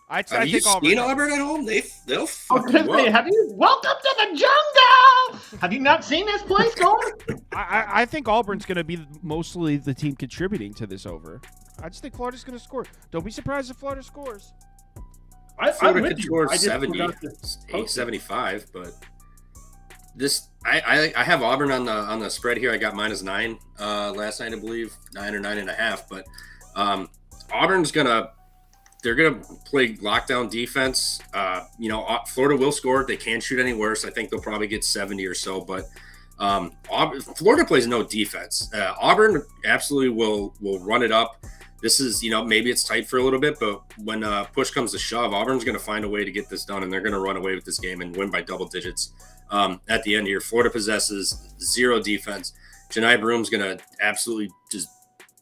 Have you seen Auburn at home? They'll fuck you up. Have you? Welcome to the jungle. Have you not seen this place going? I think Auburn's going to be mostly the team contributing to this over. I just think Florida's going to score. Don't be surprised if Florida scores. Florida could score 70, 75, but this I have Auburn on the spread here. I got -9 last night, I believe, 9 or 9.5. But Auburn's they're gonna play lockdown defense. Florida will score. They can't shoot any worse. I think they'll probably get 70 or so. But Florida plays no defense. Auburn absolutely will run it up. This is, maybe it's tight for a little bit, but when push comes to shove, Auburn's going to find a way to get this done, and they're going to run away with this game and win by double digits at the end here. Florida possesses zero defense. Janai Broom's going to absolutely just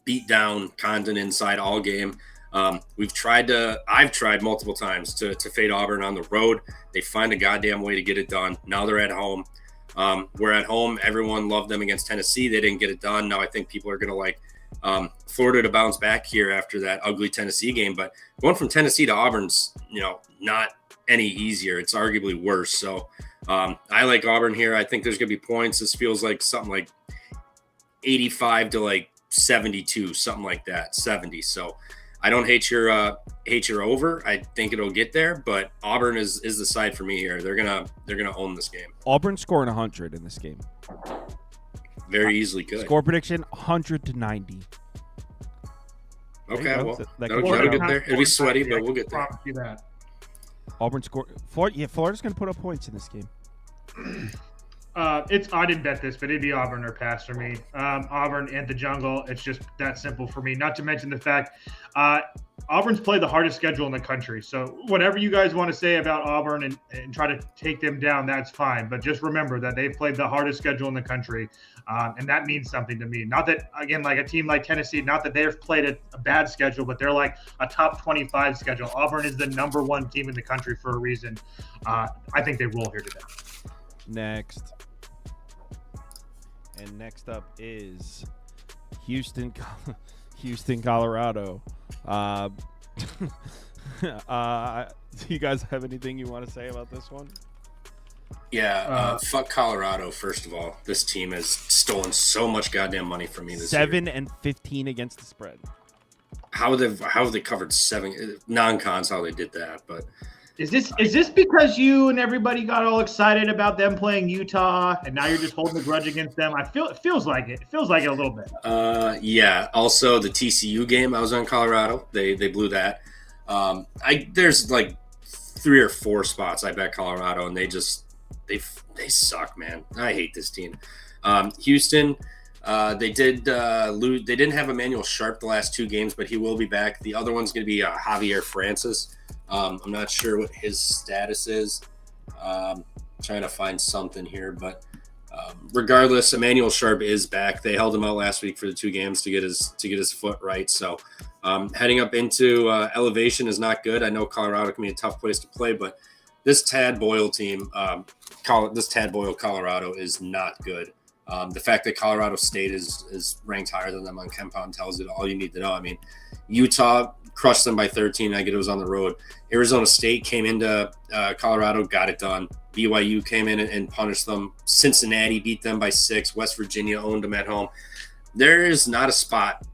beat down Condon inside all game. I've tried multiple times to fade Auburn on the road. They find a goddamn way to get it done. Now they're at home. We're at home. Everyone loved them against Tennessee. They didn't get it done. Now I think people are going to like Florida to bounce back here after that ugly Tennessee game. But going from Tennessee to Auburn's, not any easier. It's arguably worse. So I like Auburn here. I think there's going to be points. This feels like something like 85 to 72, something like that, 70. So I don't hate your over. I think it'll get there, but Auburn is the side for me here. They're gonna own this game. Auburn scoring 100 in this game. Very easily could. Score prediction 100 to 90. Okay, well, that'll get get there. It'll be sweaty, but we'll get there. You that. Auburn score. Florida's gonna put up points in this game. I didn't bet this, but it'd be Auburn or pass for me. Auburn and the jungle. It's just that simple for me. Not to mention the fact Auburn's played the hardest schedule in the country. So whatever you guys want to say about Auburn and try to take them down, that's fine. But just remember that they've played the hardest schedule in the country. And that means something to me. Not that, again, like a team like Tennessee, not that they've played a bad schedule, but they're like a top 25 schedule. Auburn is the number one team in the country for a reason. I think they roll here today. Next. And next up is Houston, Colorado. Do you guys have anything you want to say about this one? Yeah, fuck Colorado, first of all. This team has stolen so much goddamn money from me this year. 7-15 against the spread. How have they covered 7 non-cons? How they did that, but Is this because you and everybody got all excited about them playing Utah, and now you're just holding a grudge against them? It feels like it. It feels like it a little bit. Yeah. Also, the TCU game, I was on Colorado. They blew that. There's like 3 or 4 spots I bet Colorado, and they suck, man. I hate this team. Houston, they did lose. They didn't have Emmanuel Sharp the last 2 games, but he will be back. The other one's going to be Javier Francis. I'm not sure what his status is. Trying to find something here, but regardless, Emmanuel Sharp is back. They held him out last week for the 2 games to get his foot right. So heading up into elevation is not good. I know Colorado can be a tough place to play, but this Tad Boyle team, this Tad Boyle Colorado is not good. The fact that Colorado State is ranked higher than them on KenPom tells you all you need to know. I mean, Utah crushed them by 13. I get it was on the road. Arizona State came into Colorado, got it done. BYU came in and punished them. Cincinnati beat them by 6. West Virginia owned them at home. There is not a spot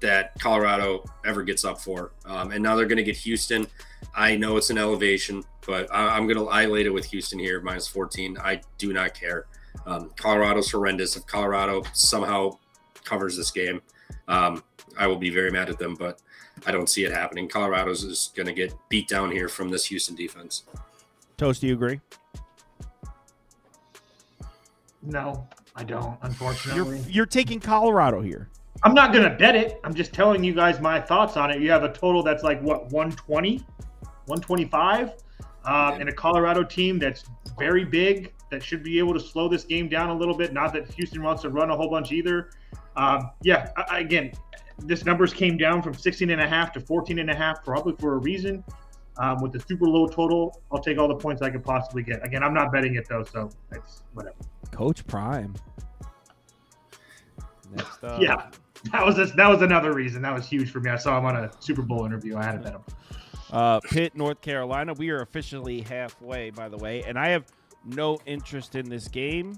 that Colorado ever gets up for. And now they're going to get Houston. I know it's an elevation, but I'm going to laid it with Houston here, minus 14. I do not care. Colorado's horrendous. If Colorado somehow covers this game, I will be very mad at them, but I don't see it happening. Colorado's is going to get beat down here from this Houston defense. Toast, do you agree? No, I don't, unfortunately. You're taking Colorado here. I'm not going to bet it. I'm just telling you guys my thoughts on it. You have a total that's like, what, 120, 125? And a Colorado team that's very big, that should be able to slow this game down a little bit. Not that Houston wants to run a whole bunch either. Again, this numbers came down from 16.5 to 14.5, probably for a reason. With the super low total, I'll take all the points I could possibly get. Again, I'm not betting it though, so it's whatever. Coach Prime. Next up. Yeah, that was another reason. That was huge for me. I saw him on a Super Bowl interview. I had to bet him. Pitt, North Carolina. We are officially halfway, by the way, and I have no interest in this game.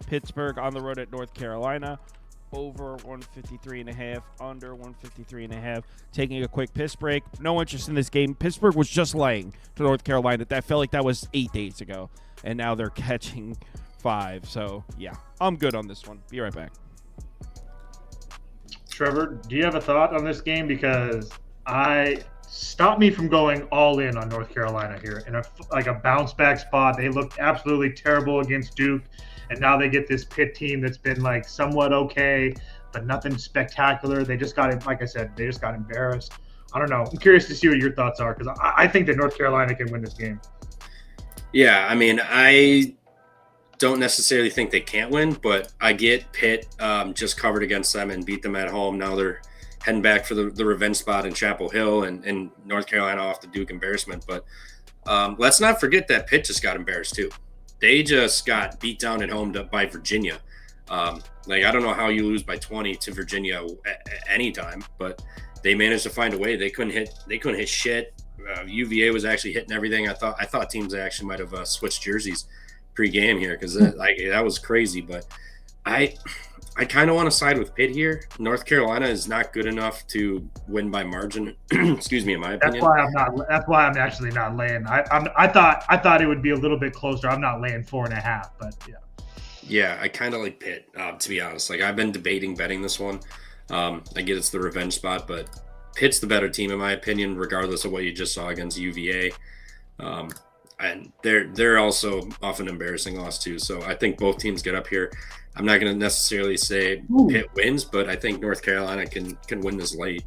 Pittsburgh on the road at North Carolina. Over 153.5, under 153.5. Taking a quick piss break. No interest in this game. Pittsburgh was just laying to North Carolina. That felt like that was 8 days ago, and now they're catching 5. So, yeah, I'm good on this one. Be right back. Trevor, do you have a thought on this game? Because stopped me from going all in on North Carolina here in a bounce back spot. They looked absolutely terrible against Duke. And now they get this Pitt team that's been like somewhat okay, but nothing spectacular. They just got, like I said, they just got embarrassed. I don't know. I'm curious to see what your thoughts are, because I think that North Carolina can win this game. Yeah, I mean, I don't necessarily think they can't win, but I get Pitt just covered against them and beat them at home. Now they're heading back for the revenge spot in Chapel Hill and North Carolina off the Duke embarrassment. But let's not forget that Pitt just got embarrassed too. They just got beat down at home by Virginia. I don't know how you lose by 20 to Virginia at any time, but they managed to find a way. They couldn't hit shit. UVA was actually hitting everything. I thought teams actually might have switched jerseys pre-game here, because that was crazy. But I kind of want to side with Pitt here. North Carolina is not good enough to win by margin. Excuse me, in my opinion. That's why I'm actually not laying. I thought it would be a little bit closer. I'm not laying 4.5, but yeah. Yeah, I kind of like Pitt, to be honest. I've been debating betting this one. I get it's the revenge spot, but Pitt's the better team in my opinion, regardless of what you just saw against UVA. And they're also off an embarrassing loss too. So I think both teams get up here. I'm not going to necessarily say Pitt wins, but I think North Carolina can win this late.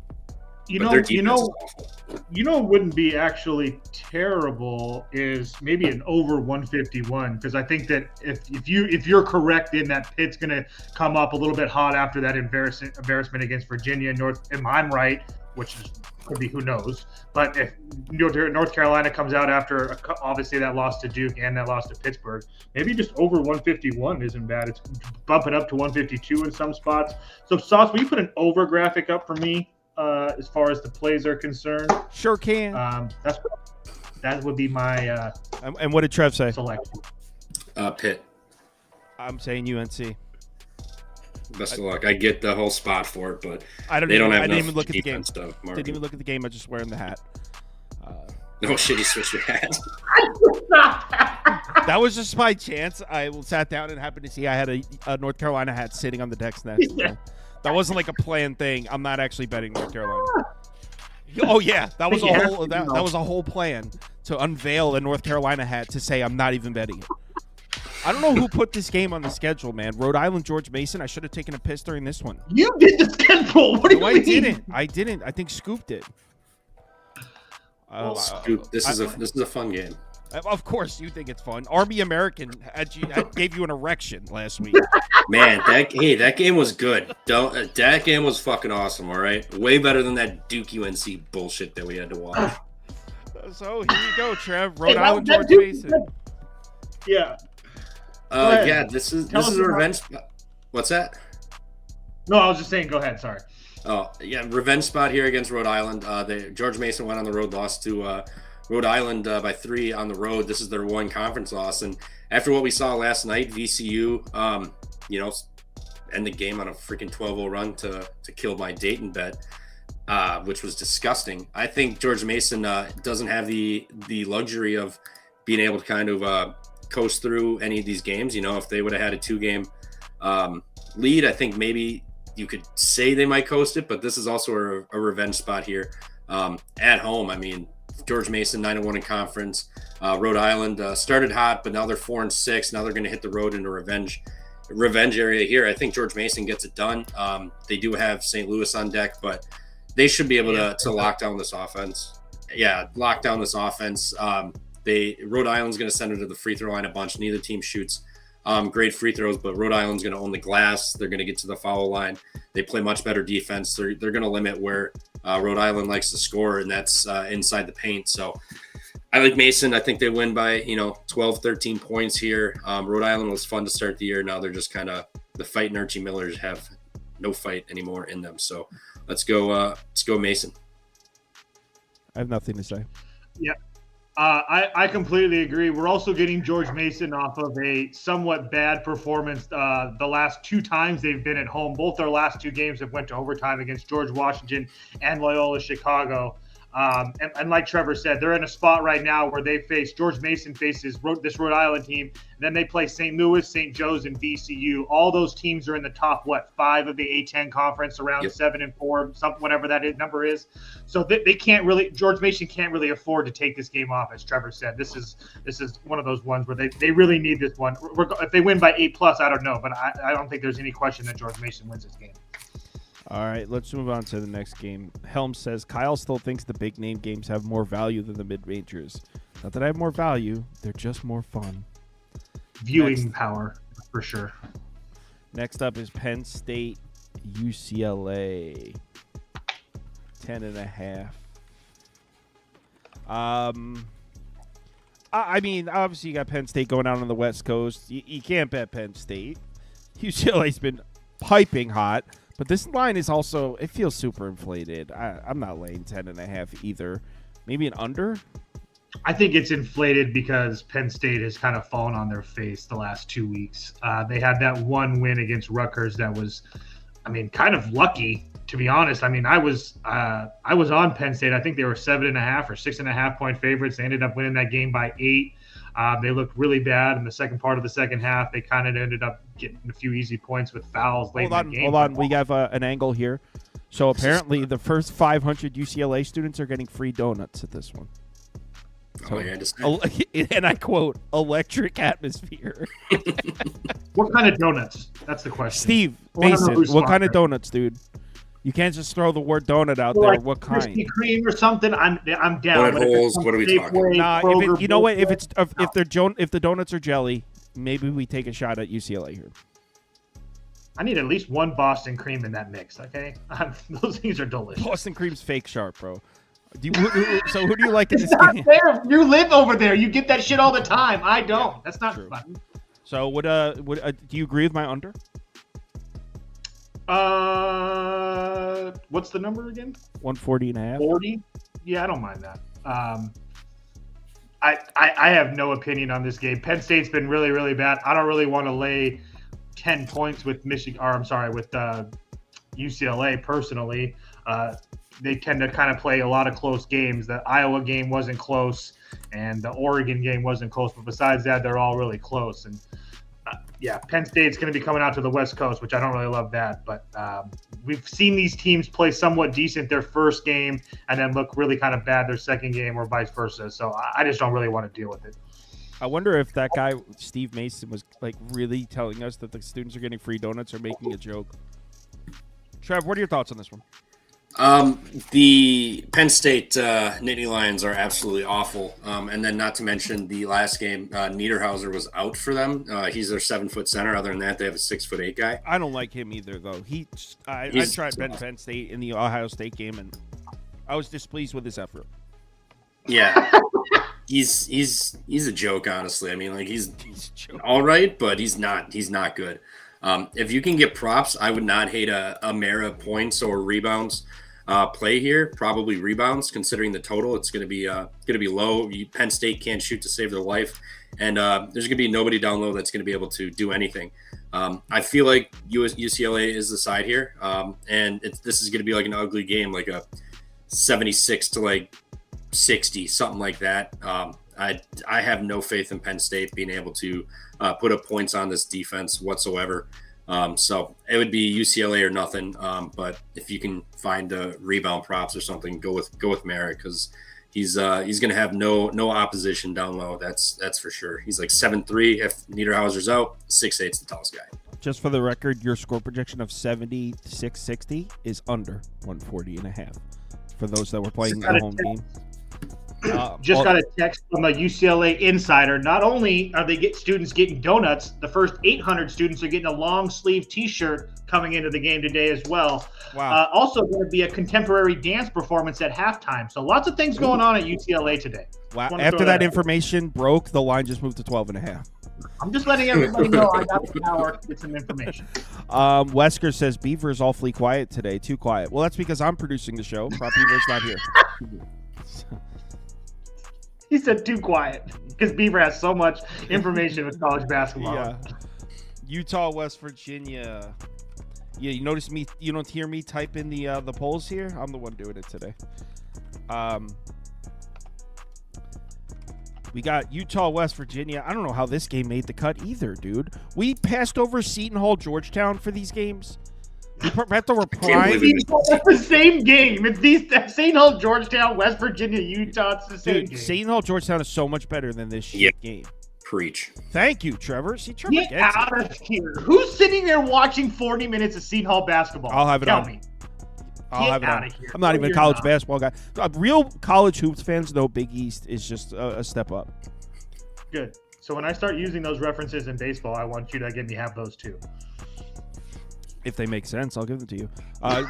You know, wouldn't be actually terrible is maybe an over 151, because I think that if you're correct in that Pitt's going to come up a little bit hot after that embarrassment against Virginia, and I'm right, which could be, who knows. But if North Carolina comes out after obviously that loss to Duke and that loss to Pittsburgh, maybe just over 151 isn't bad. It's bumping up to 152 in some spots. So, Sauce, will you put an over graphic up for me as far as the plays are concerned? Sure can. That would be my and what did Trev say? Selection. Pitt. I'm saying UNC. Best of luck. I get the whole spot for it, but I didn't even look at the game. Didn't even look at the game. I'm just wearing the hat. No shit, he switched your hat. That was just my chance. I sat down and happened to see I had a North Carolina hat sitting on the desk next to me. That wasn't like a planned thing. I'm not actually betting North Carolina. Oh yeah, that was that was a whole plan to unveil a North Carolina hat to say I'm not even betting it. I don't know who put this game on the schedule, man. Rhode Island, George Mason. I should have taken a piss during this one. You did the schedule. What do you mean? I didn't. I think Scoop did. Scoop, this is a fun game. Of course, you think it's fun. Army American gave you an erection last week. Man, that game was good. That game was fucking awesome. All right, way better than that Duke UNC bullshit that we had to watch. So here you go, Trev. Rhode Island, George Mason. Yeah. Yeah. This is a revenge spot. What's that? No, I was just saying. Go ahead. Sorry. Oh yeah, revenge spot here against Rhode Island. George Mason went on the road, lost to Rhode Island by 3 on the road. This is their one conference loss, and after what we saw last night, VCU, end the game on a freaking 12-0 run to kill my Dayton bet, which was disgusting. I think George Mason doesn't have the luxury of being able to kind of coast through any of these games. If they would have had a 2-game lead, I think maybe you could say they might coast it, but this is also a revenge spot here at home. I mean, George Mason 9-1 in conference. Rhode Island started hot, but now they're 4-6. Now they're going to hit the road in a revenge area here. I think George Mason gets it done. They do have St. Louis on deck, but they should be able to lock down this offense. Yeah, lock down this offense. Rhode Island's going to send it to the free throw line a bunch. Neither team shoots great free throws, but Rhode Island's going to own the glass. They're going to get to the foul line. They play much better defense. They're going to limit where Rhode Island likes to score, and that's inside the paint. So I like Mason. I think they win by 12, 13 points here. Rhode Island was fun to start the year. Now they're just kind of the fighting Archie Millers have no fight anymore in them. So let's go Mason. I have nothing to say. Yeah. I completely agree. We're also getting George Mason off of a somewhat bad performance the last 2 times they've been at home. Both their last 2 games have went to overtime against George Washington and Loyola Chicago. And like Trevor said, they're in a spot right now where they face George Mason faces this Rhode Island team. Then they play St. Louis, St. Joe's, and VCU. All those teams are in the top 5 of the A10 conference, around 7-4, whatever number is. So they can't really. George Mason can't really afford to take this game off, as Trevor said. This is one of those ones where they really need this one. If they win by 8+, I don't know, but I don't think there's any question that George Mason wins this game. All right, let's move on to the next game. Helm says, Kyle still thinks the big-name games have more value than the mid-majors. Not that I have more value. They're just more fun. Viewing power, for sure. Next up is Penn State, UCLA. 10.5. I mean, obviously you got Penn State going out on the West Coast. You can't bet Penn State. UCLA's been piping hot. But this line is also, it feels super inflated. I'm not laying 10.5 either. Maybe an under? I think it's inflated because Penn State has kind of fallen on their face the last 2 weeks. They had that one win against Rutgers that was, kind of lucky, to be honest. I was on Penn State. I think they were 7.5 or 6.5 point favorites. They ended up winning that game by 8. They looked really bad in the second part of the second half. They kind of ended up getting a few easy points with fouls late in the game. Hold on. We have an angle here. So apparently the first 500 UCLA students are getting free donuts at this one. So, and I quote, electric atmosphere. What kind of donuts? That's the question. Steve Mason, what kind of donuts, dude? You can't just throw the word donut out there. What kind? Krispy Kreme or something? I'm down. What are we talking? Nah, you know what? If the donuts are jelly, maybe we take a shot at UCLA here. I need at least one Boston cream in that mix. Okay, those things are delicious. Boston cream's fake sharp, bro. So who do you like in this game? Fair. You live over there. You get that shit all the time. I don't. Yeah, that's not fun. So do you agree with my under? What's the number again? 140.5. 40? Yeah, I don't mind that. I have no opinion on this game. Penn State's been really, really bad. I don't really want to lay 10 points with UCLA personally. they tend to kind of play a lot of close games. The Iowa game wasn't close, and the Oregon game wasn't close. But besides that, they're all really close. And Penn State's going to be coming out to the West Coast, which I don't really love that. But we've seen these teams play somewhat decent their first game and then look really kind of bad their second game, or vice versa. So I just don't really want to deal with it. I wonder if that guy, Steve Mason, was like really telling us that the students are getting free donuts or making a joke. Trev, what are your thoughts on this one? The Penn State Nittany Lions are absolutely awful. And then not to mention the last game, Niederhauser was out for them. He's their 7-foot center. Other than that, they have a 6'8" guy. I don't like him either, though. I tried Penn State in the Ohio State game, and I was displeased with his effort. Yeah. He's a joke, honestly. I mean, like he's all right, but he's not good. If you can get props, I would not hate a Mara points or rebounds play here. Probably rebounds, considering the total. It's going to be low. Penn State can't shoot to save their life, and there's going to be nobody down low that's going to be able to do anything. I feel like UCLA is the side here, and this is going to be like an ugly game, like a 76 to like 60, something like that. I have no faith in Penn State being able to put up points on this defense whatsoever. So it would be UCLA or nothing. But if you can find rebound props or something, go with Merritt, because he's going to have no opposition down low. That's for sure. He's like 7'3". If Niederhauser's out, 6'8's the tallest guy. Just for the record, your score projection of 76-60 is under 140.5 for those that were playing the home game. Just got a text from a UCLA insider. Not only are students getting donuts, the first 800 students are getting a long sleeve T-shirt coming into the game today as well. Wow. Also going to be a contemporary dance performance at halftime. So lots of things going on at UCLA today. Wow. After that information broke, the line just moved to 12.5. I'm just letting everybody know I got the power to get some information. Wesker says Beaver's awfully quiet today. Too quiet. Well, that's because I'm producing the show. Prop Beaver's not here. He said too quiet because Beaver has so much information with college basketball. Yeah. Utah, West Virginia. Yeah, you notice me? You don't hear me type in the polls here? I'm the one doing it today. We got Utah, West Virginia. I don't know how this game made the cut either, dude. We passed over Seton Hall, Georgetown for these games. We have to reprise. It's the same game. It's St. Hall, Georgetown, West Virginia, Utah. It's the same game. St. Hall, Georgetown is so much better than this game. Preach. Thank you, Trevor. See, Trevor Get gets out it. of here. Who's sitting there watching 40 minutes of Seton Hall basketball? I'll have it Tell on. me. I'll have it out on. of here. I'm not even a college basketball guy. Real college hoops fans know Big East is just a step up. Good. So when I start using those references in baseball, I want you to get me have those too. If they make sense, I'll give them to you. I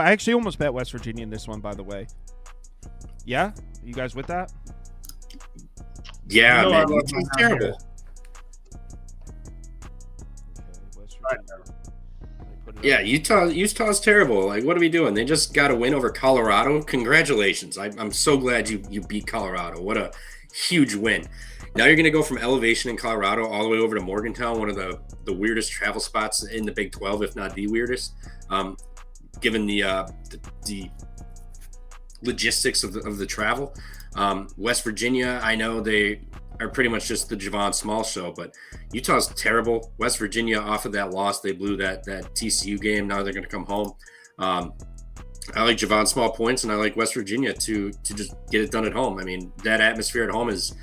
actually almost bet West Virginia in this one, by the way. Yeah? You guys with that? Yeah, man. Utah's terrible. Yeah, Utah's terrible. Like, what are we doing? They just got a win over Colorado. Congratulations. I'm so glad you beat Colorado. What a huge win. Now you're going to go from elevation in Colorado all the way over to Morgantown, one of the weirdest travel spots in the Big 12, if not the weirdest, given the logistics of the travel. West Virginia, I know they are pretty much just the Javon Small show, but Utah's terrible. West Virginia, off of that loss, they blew that TCU game. Now they're going to come home. I like Javon Small points, and I like West Virginia to just get it done at home. I mean, that atmosphere at home is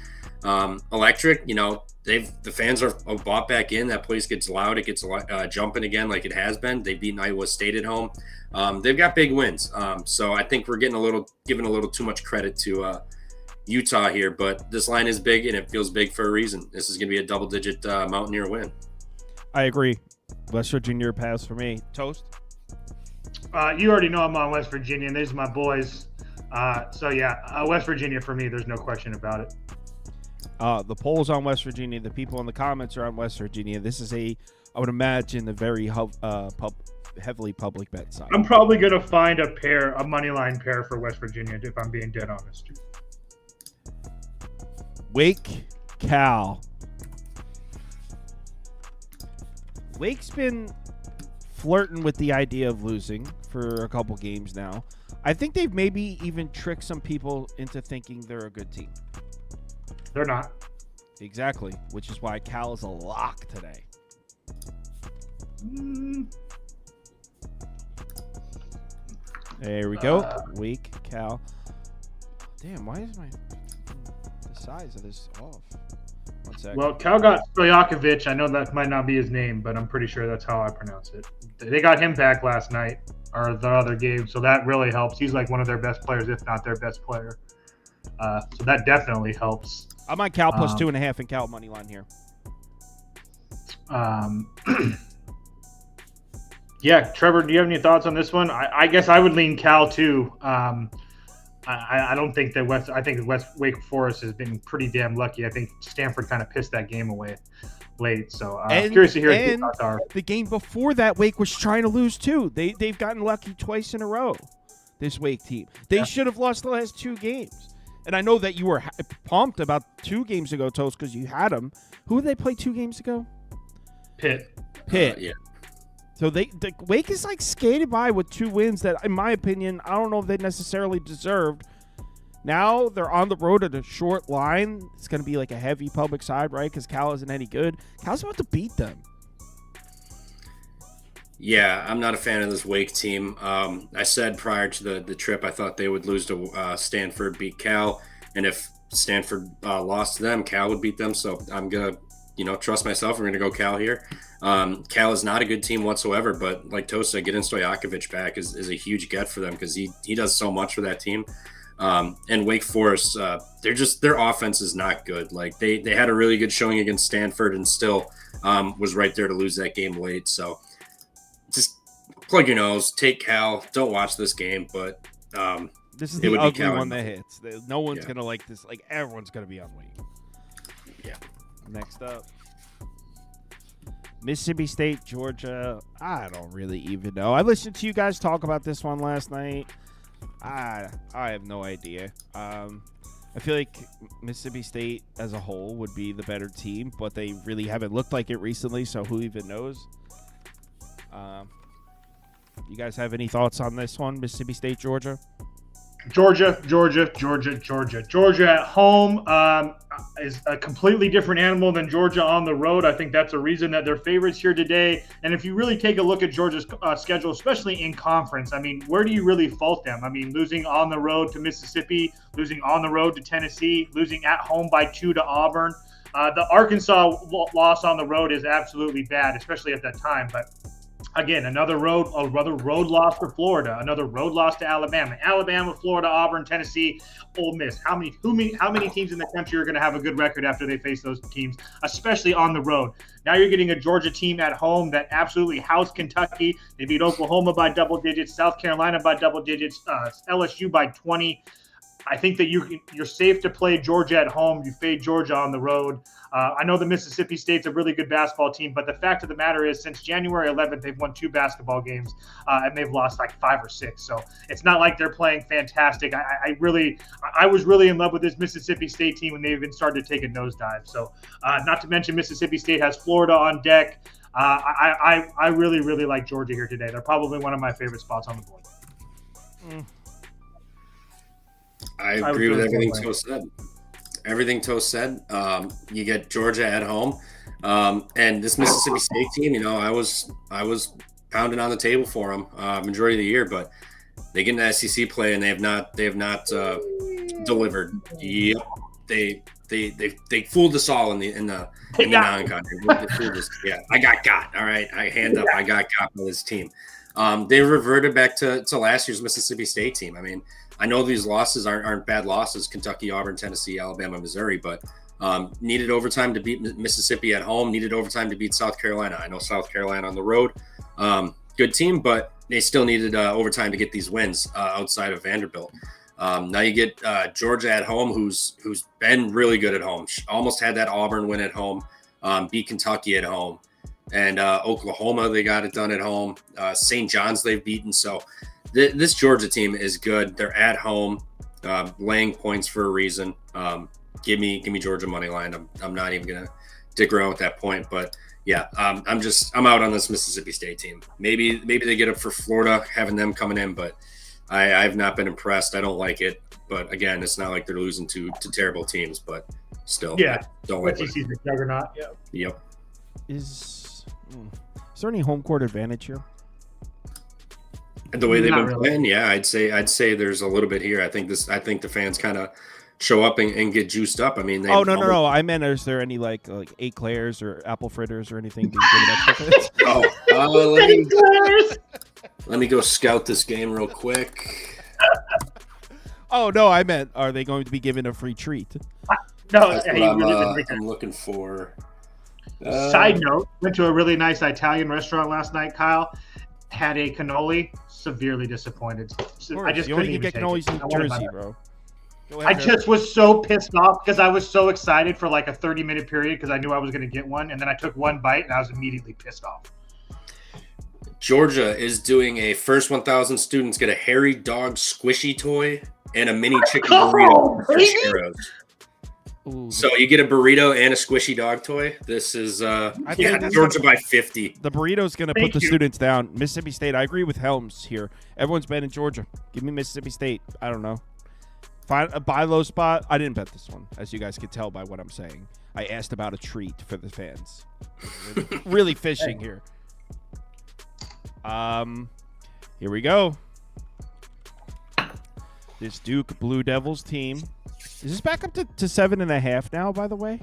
electric. You know, the fans are bought back in. That place gets loud. It gets jumping again like it has been. They've beaten Iowa State at home. They've got big wins. So I think we're giving a little too much credit to Utah here, but this line is big and it feels big for a reason. This is going to be a double-digit Mountaineer win. I agree. West Virginia pass for me. Toast? You already know I'm on West Virginia, and these are my boys. West Virginia for me. There's no question about it. The polls on West Virginia, the people in the comments are on West Virginia. This is I would imagine, a very heavily public bet side. I'm probably going to find a money line pair for West Virginia, if I'm being dead honest. Wake, Cal. Wake's been flirting with the idea of losing for a couple games now. I think they've maybe even tricked some people into thinking they're a good team. They're not. Exactly, which is why Cal is a lock today. There we go. Weak Cal. Damn, why is the size of this off? 1 second. Well, Cal got Stojakovic. I know that might not be his name, but I'm pretty sure that's how I pronounce it. They got him back last night or the other game, so that really helps. He's like one of their best players, if not their best player. So that definitely helps. I'm on Cal plus 2.5 and Cal money line here. Yeah, Trevor, do you have any thoughts on this one? I guess I would lean Cal too. I don't think that West. I think Wake Forest has been pretty damn lucky. I think Stanford kind of pissed that game away late. So I'm curious to hear what your thoughts are. The game before that, Wake was trying to lose too. They've gotten lucky twice in a row. This Wake team. They should have lost the last 2 games. And I know that you were pumped about 2 games ago, Toast, because you had them. Who did they play 2 games ago? Pitt. Yeah. So the Wake is like skated by with 2 wins that, in my opinion, I don't know if they necessarily deserved. Now they're on the road at a short line. It's going to be like a heavy public side, right? Because Cal isn't any good. Cal's about to beat them. Yeah, I'm not a fan of this Wake team. I said prior to the trip I thought they would lose to Stanford, beat Cal. And if Stanford lost to them, Cal would beat them. So I'm going to trust myself. We're going to go Cal here. Cal is not a good team whatsoever, but like Toast said, getting Stojakovic back is a huge get for them because he does so much for that team. And Wake Forest, their offense is not good. Like they had a really good showing against Stanford and still was right there to lose that game late. So just plug your nose, take Cal. Don't watch this game, but this is the ugly one that hits. No one's going to like this. Like everyone's going to be on Wake. Yeah. Next up, Mississippi State, Georgia. I don't really even know. I listened to you guys talk about this one last night. I have no idea. I feel like Mississippi State as a whole would be the better team, but they really haven't looked like it recently, so who even knows? You guys have any thoughts on this one, Mississippi State, Georgia? Georgia at home is a completely different animal than Georgia on the road. I think that's a reason that they're favorites here today. And if you really take a look at Georgia's schedule, especially in conference, I mean, where do you really fault them? I mean, losing on the road to Mississippi, losing on the road to Tennessee, losing at home by 2 to Auburn. The Arkansas loss on the road is absolutely bad, especially at that time. But again, another road loss for Florida, another road loss to Alabama, Florida, Auburn, Tennessee, Ole Miss. How many teams in the country are going to have a good record after they face those teams, especially on the road? Now you're getting a Georgia team at home that absolutely housed Kentucky. They beat Oklahoma by double digits, South Carolina by double digits, LSU by 20. I think that you're safe to play Georgia at home. You fade Georgia on the road. I know the Mississippi State's a really good basketball team, but the fact of the matter is since January 11th, they've won 2 basketball games, and they've lost like 5 or 6. So it's not like they're playing fantastic. I was really in love with this Mississippi State team when they even started to take a nosedive. So not to mention Mississippi State has Florida on deck. I really, really like Georgia here today. They're probably one of my favorite spots on the board. I agree with everything Toast said. Everything Toast said. You get Georgia at home, and this Mississippi State team. I was pounding on the table for them majority of the year, but they get into SEC play and they have not delivered. Yep, they fooled us all in the non-con. They fooled us. Yeah, I got. All right, I got by this team. They reverted back to last year's Mississippi State team. I mean, I know these losses aren't bad losses, Kentucky, Auburn, Tennessee, Alabama, Missouri, but needed overtime to beat Mississippi at home, needed overtime to beat South Carolina. I know South Carolina on the road, good team, but they still needed overtime to get these wins outside of Vanderbilt. Now you get Georgia at home, who's been really good at home. Almost had that Auburn win at home, beat Kentucky at home. And Oklahoma, they got it done at home. St. John's they've beaten. So this Georgia team is good. They're at home, laying points for a reason. Give me Georgia money line. I'm not even gonna dick around with that point. But yeah, I'm out on this Mississippi State team. Maybe they get up for Florida, having them coming in, but I've not been impressed. I don't like it. But again, it's not like they're losing to terrible teams, but still, Yeah, don't like SEC's the juggernaut. Yeah. Yep. Is there any home court advantage here? The way they've Not been really. playing, yeah, I'd say there's a little bit here. I think the fans kind of show up and get juiced up. I mean, No. I meant, is there any like eclairs or apple fritters or anything? To give it extra credit? Let me go scout this game real quick. Oh no, I meant, are they going to be given a free treat? No, That's he what really didn't make I'm looking for. Side note, went to a really nice Italian restaurant last night, Kyle. Had a cannoli, severely disappointed. I just you couldn't only even get take cannolis it. in I wanted Jersey, my- bro. Go I ahead, just was so pissed off because I was so excited for like a 30-minute period because I knew I was going to get one, and then I took one bite and I was immediately pissed off. Georgia is doing a first 1,000 students get a hairy dog squishy toy and a mini chicken burrito for baby. Cheerios. Ooh, So you get a burrito and a squishy dog toy. This is think that's Georgia by 50. the burrito's going to put Thank the you. students down. Mississippi State, I agree with Helms here. Everyone's betting Georgia. Give me Mississippi State. I don't know. Find a buy low spot. I didn't bet this one, as you guys can tell by what I'm saying. I asked about a treat for the fans. Really fishing here. Here we go. This Duke Blue Devils team. Is this back up to 7.5 now, by the way?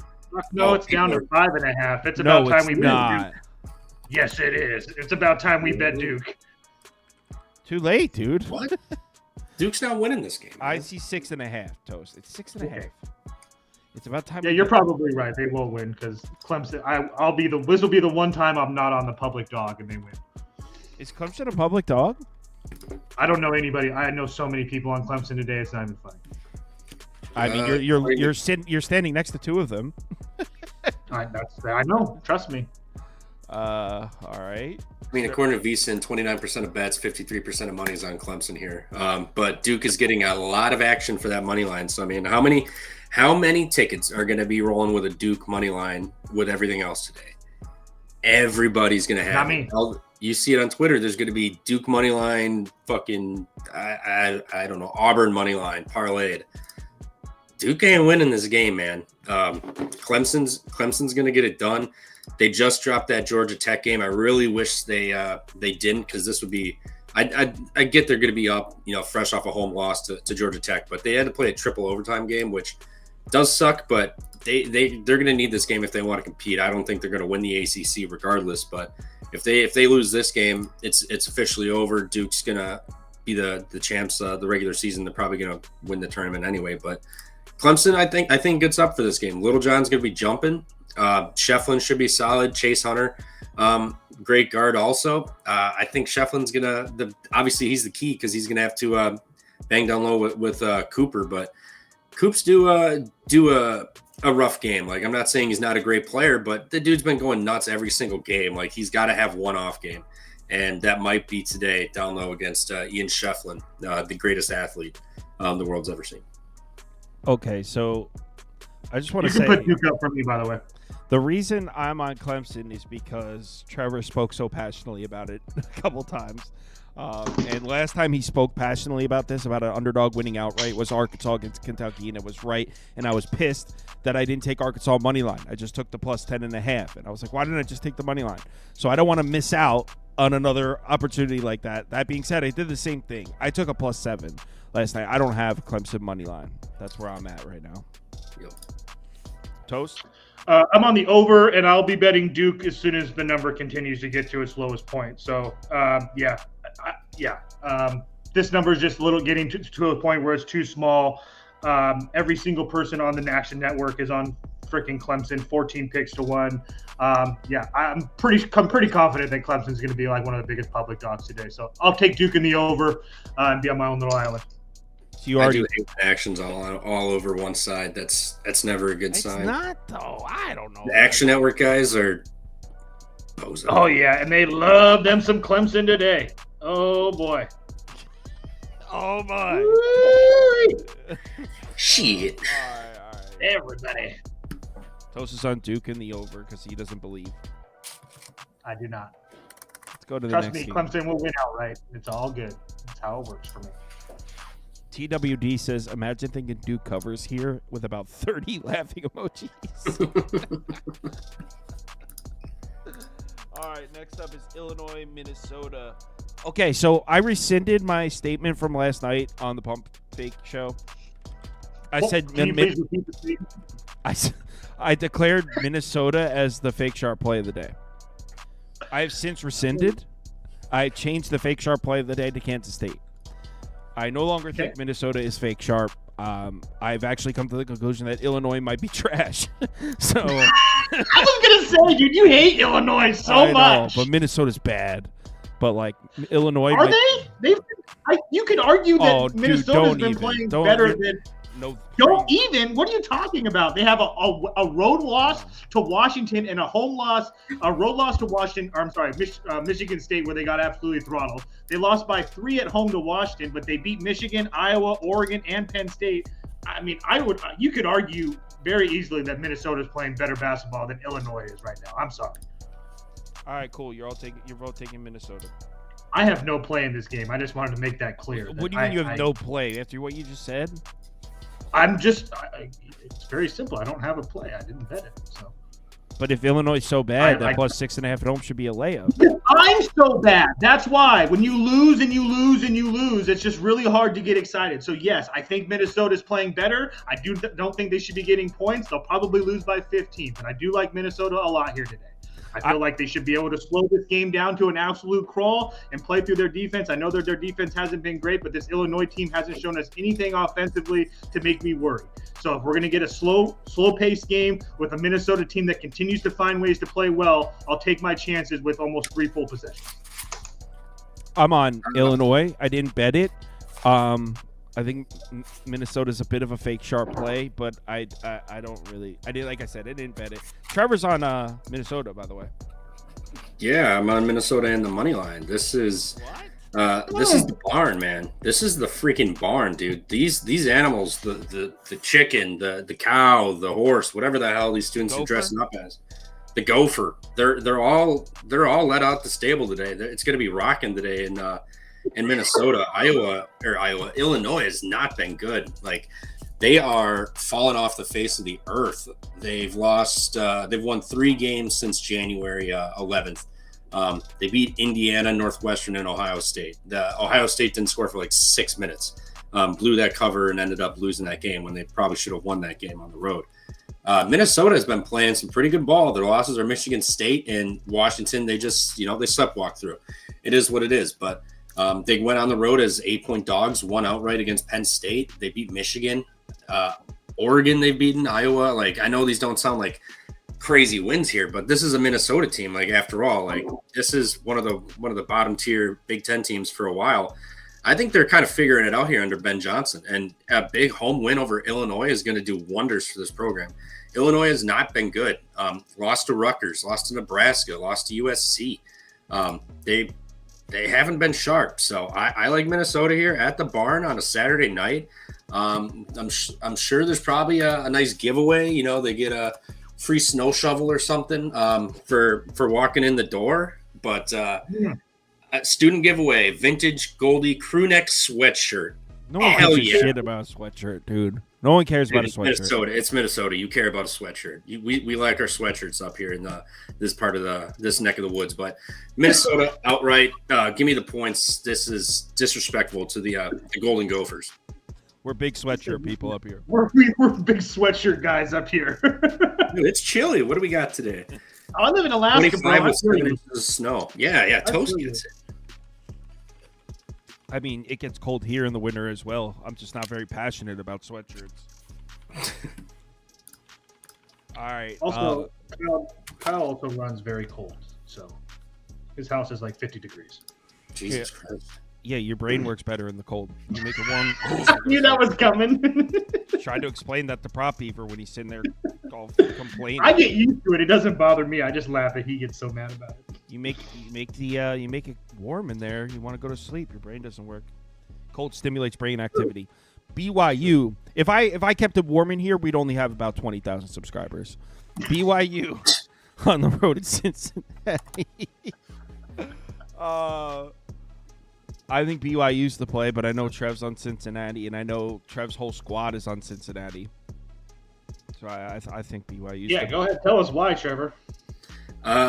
No, it's down to 5.5. It's No, about time it's we not. bet Duke. Yes, it is. It's about time we bet Duke. Too late, dude. What? Duke's not winning this game. I man. see 6.5, Toast. It's 6.5. Okay. It's about time. Yeah, we you're bet. probably right. They will win because Clemson. I'll be the. This will be the one time I'm not on the public dog and they win. Is Clemson a public dog? I don't know anybody. I know so many people on Clemson today. It's not even funny. I mean, you're standing next to two of them. I know. Trust me. All right. I mean, according to VSiN, 29% of bets, 53% of money is on Clemson here. But Duke is getting a lot of action for that money line. So I mean, how many tickets are going to be rolling with a Duke money line with everything else today? Everybody's going to have. Not me. You see it on Twitter. There's going to be Duke money line, fucking I don't know, Auburn money line parlayed. Duke ain't winning this game, man. Clemson's going to get it done. They just dropped that Georgia Tech game. I really wish they didn't, because this would be. I get they're going to be up, fresh off a home loss to Georgia Tech, but they had to play a triple overtime game, which does suck. But they're going to need this game if they want to compete. I don't think they're going to win the ACC regardless. But if they lose this game, it's officially over. Duke's going to be the champs the regular season. They're probably going to win the tournament anyway. But Clemson, I think gets up for this game. Little John's going to be jumping. Shefflin should be solid. Chase Hunter, great guard also. I think Shefflin's obviously he's the key because he's gonna have to bang down low with Cooper. But Coops do a rough game. Like, I'm not saying he's not a great player, but the dude's been going nuts every single game. Like, he's got to have one off game, and that might be today down low against Ian Shefflin, the greatest athlete the world's ever seen. Okay, so I just want You to can say put Duke up for me, by the way. the reason I'm on Clemson is because Trevor spoke so passionately about it a couple times. And last time he spoke passionately about this, about an underdog winning outright, was Arkansas against Kentucky, and it was right. And I was pissed that I didn't take Arkansas money line. I just took the plus 10.5, and I was like, why didn't I just take the money line? So I don't want to miss out on another opportunity like that. That being said, I did the same thing. I took a plus 7 last night. I don't have Clemson money line. That's where I'm at right now. Yep. Toast? I'm on the over, and I'll be betting Duke as soon as the number continues to get to its lowest point. So, this number is just getting to a point where it's too small. Every single person on the Action Network is on freaking Clemson, 14 picks to 1. I'm pretty confident that Clemson's going to be like one of the biggest public dogs today. So I'll take Duke in the over and be on my own little island. So you I already do hate the actions all over one side. That's never a good It's sign. not though. I don't know. The Action Network guys are posing. Oh, yeah, and they love them some Clemson today. Oh, boy. Oh my. Shit. All right. Everybody. Toast is on Duke in the over because he doesn't believe. I do not. Let's go to the Trust next me, game. Clemson will win outright. It's all good. That's how it works for me. TWD says, imagine thinking Duke covers here with about 30 laughing emojis. All right, next up is Illinois, Minnesota. Okay, so I rescinded my statement from last night on the Pump Fake show. I said Can you please repeat the statement? I declared Minnesota as the fake sharp play of the day. I have since rescinded. I changed the fake sharp play of the day to Kansas State. I no longer think Minnesota is fake sharp. I've actually come to the conclusion that Illinois might be trash. So I was gonna say, dude, you hate Illinois so much. But Minnesota's bad. But like Illinois, are they? You could argue that Minnesota's been playing better than. No, don't even. What are you talking about? They have a road loss to Washington and a home loss, a road loss to Washington. Or, I'm sorry, Michigan State, where they got absolutely throttled. They lost by 3 at home to Washington, but they beat Michigan, Iowa, Oregon, and Penn State. I mean, you could argue very easily that Minnesota's playing better basketball than Illinois is right now. I'm sorry. All right, cool. You're both taking Minnesota. I have no play in this game. I just wanted to make that clear. What do you mean you have no play after what you just said? it's very simple. I don't have a play. I didn't bet it. So. But if Illinois is so bad, that plus 6.5 at home should be a layup. I'm so bad. That's why. When you lose and you lose and you lose, it's just really hard to get excited. So, yes, I think Minnesota's playing better. I don't think they should be getting points. They'll probably lose by 15. But I do like Minnesota a lot here today. I feel like they should be able to slow this game down to an absolute crawl and play through their defense. I know that their defense hasn't been great, but this Illinois team hasn't shown us anything offensively to make me worry. So if we're going to get a slow-paced game with a Minnesota team that continues to find ways to play well, I'll take my chances with almost 3 full possessions. I'm on Illinois. I didn't bet it. I think Minnesota's a bit of a fake sharp play, but I don't really. Like I said, I didn't bet it. Trevor's on Minnesota, by the way. Yeah, I'm on Minnesota and the money line. This is the barn, man. This is the freaking barn, dude. These animals, the chicken, the cow, the horse, whatever the hell these students are dressing up as, the gopher. They're all let out the stable today. It's going to be rocking today in Minnesota. Illinois has not been good. Like, they are falling off the face of the earth. They've lost. They've won 3 games since January 11th. They beat Indiana, Northwestern, and Ohio State. Ohio State didn't score for like 6 minutes. Blew that cover and ended up losing that game when they probably should have won that game on the road. Minnesota has been playing some pretty good ball. Their losses are Michigan State and Washington. They just, they sleptwalk through. It is what it is. But they went on the road as 8-point dogs, won outright against Penn State. They beat Michigan. Oregon, they've beaten Iowa. Like, I know these don't sound like crazy wins here, but this is a Minnesota team. Like, after all, like, this is one of the bottom tier Big Ten teams for a while. I think they're kind of figuring it out here under Ben Johnson, and a big home win over Illinois is going to do wonders for this program. Illinois has not been good. Lost to Rutgers, lost to Nebraska, lost to USC. They haven't been sharp. So I like Minnesota here at the barn on a Saturday night. I'm sure there's probably a nice giveaway. They get a free snow shovel or something for walking in the door. But student giveaway, vintage Goldie crew neck sweatshirt. No one gives a shit about a sweatshirt, dude. No one cares about a sweatshirt. It's Minnesota. You care about a sweatshirt. We like our sweatshirts up here in this part of this neck of the woods. But Minnesota outright. Give me the points. This is disrespectful to the Golden Gophers. We're big sweatshirt people up here. We're big sweatshirt guys up here. Dude, it's chilly. What do we got today? I live in Alaska, bro. 25 with 7 inches of snow. Yeah. Toast gets it. I mean, it gets cold here in the winter as well. I'm just not very passionate about sweatshirts. All right. Also, Kyle also runs very cold, so his house is like 50 degrees. Jesus Christ. Yeah, your brain works better in the cold. You make it warm. I knew that was coming. Tried to explain that to Prop Beaver when he's sitting there all complaining. I get used to it. It doesn't bother me. I just laugh that he gets so mad about it. You make it warm in there. You want to go to sleep. Your brain doesn't work. Cold stimulates brain activity. BYU. If I kept it warm in here, we'd only have about 20,000 subscribers. BYU on the road at Cincinnati. I think BYU's the play, but I know Trev's on Cincinnati, and I know Trev's whole squad is on Cincinnati. So I think BYU's. Yeah, go ahead. Tell us why, Trevor.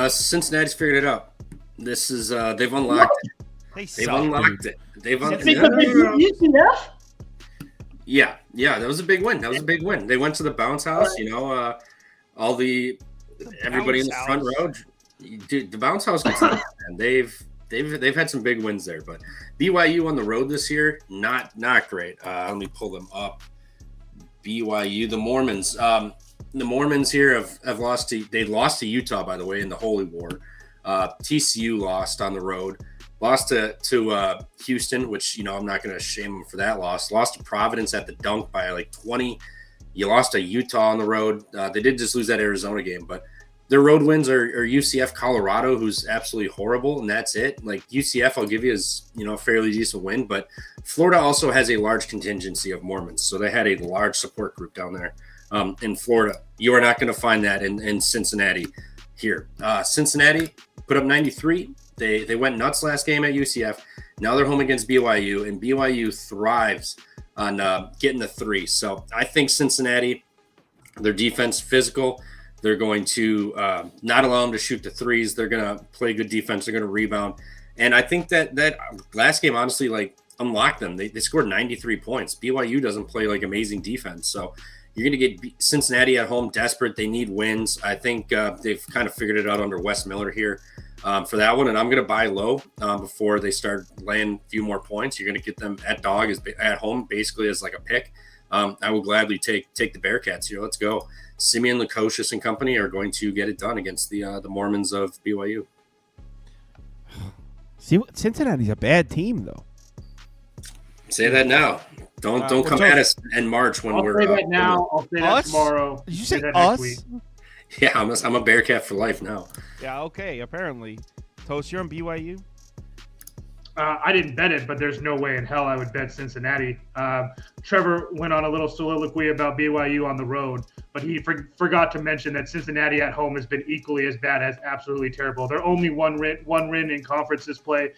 Cincinnati's figured it out. This is they've unlocked it. They've unlocked it. They've unlocked it. UCF? Yeah, that was a big win. They went to the bounce house. You know, everybody in the front row. Dude, the bounce house gets it, and they've had some big wins there. But BYU on the road this year, not great. Let me pull them up. BYU, the Mormons. The Mormons here have lost to Utah, by the way, in the Holy War. TCU lost on the road. Lost to Houston, which, you know, I'm not going to shame them for that loss. Lost to Providence at the dunk by like 20. You lost to Utah on the road. They did just lose that Arizona game, but their road wins are UCF Colorado, who's absolutely horrible, and that's it. Like UCF, I'll give you as, you know, a fairly decent win, but Florida also has a large contingency of Mormons, so they had a large support group down there in Florida. You are not going to find that in Cincinnati here. Cincinnati put up 93. They went nuts last game at UCF. Now they're home against BYU, and BYU thrives on getting the three. So I think Cincinnati, their defense physical. They're going to not allow them to shoot the threes. They're going to play good defense. They're going to rebound. And I think that last game, honestly, like unlocked them. They scored 93 points. BYU doesn't play like amazing defense. So you're going to get Cincinnati at home desperate. They need wins. I think they've kind of figured it out under Wes Miller here for that one. And I'm going to buy low before they start laying a few more points. You're going to get them at home basically as like a pick. I will gladly take the Bearcats here. Let's go. Simeon Lukosius and company are going to get it done against the Mormons of BYU. See, Cincinnati's a bad team, though. Say that now. Don't come at us in March when we're. I'll say that now. I'll say that tomorrow. Did you say us? Yeah, I'm a Bearcat for life now. Yeah, okay. Apparently, Toast, you're on BYU. I didn't bet it, but there's no way in hell I would bet Cincinnati. Trevor went on a little soliloquy about BYU on the road, but he forgot to mention that Cincinnati at home has been equally as bad as absolutely terrible. Their only one win in conferences play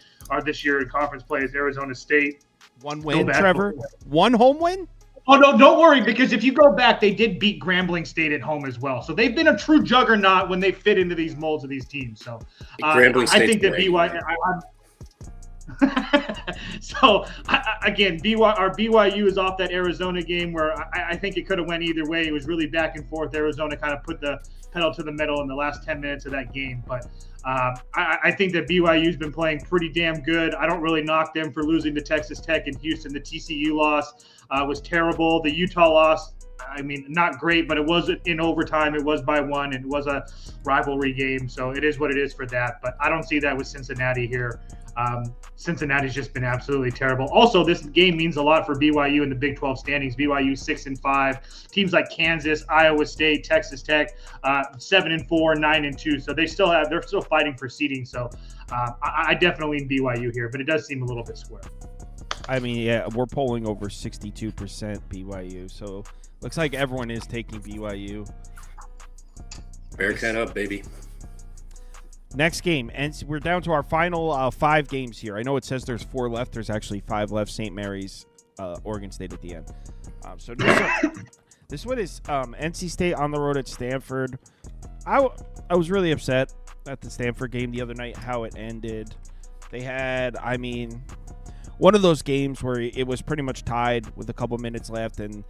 this year in conference play is Arizona State. One win, Trevor? One home win? Oh, no, don't worry, because if you go back, they did beat Grambling State at home as well. So they've been a true juggernaut when they fit into these molds of these teams. So I think that BYU so again, BYU is off that Arizona game where I think it could have went either way. It was really back and forth. Arizona kind of put the pedal to the metal in the last 10 minutes of that game. But I think that BYU's been playing pretty damn good. I don't really knock them for losing to Texas Tech and Houston. The TCU loss was terrible. The Utah loss, I mean, not great, but it was in overtime. It was by one, and it was a rivalry game. So it is what it is for that. But I don't see that with Cincinnati here. Cincinnati's just been absolutely terrible. Also, this game means a lot for BYU in the Big 12 standings. BYU 6-5. Teams like Kansas, Iowa State, Texas Tech, 7-4, 9-2. So they're still fighting for seeding. So I definitely lean BYU here, but it does seem a little bit square. I mean, yeah, we're polling over 62% BYU. So looks like everyone is taking BYU. Bearcat up, baby. Next game, and we're down to our final 5 games here. I know it says there's 4 left. There's actually 5 left. St. Mary's, Oregon State at the end. So this one is NC State on the road at Stanford. I was really upset at the Stanford game the other night, how it ended. They had, I mean, one of those games where it was pretty much tied with a couple minutes left, and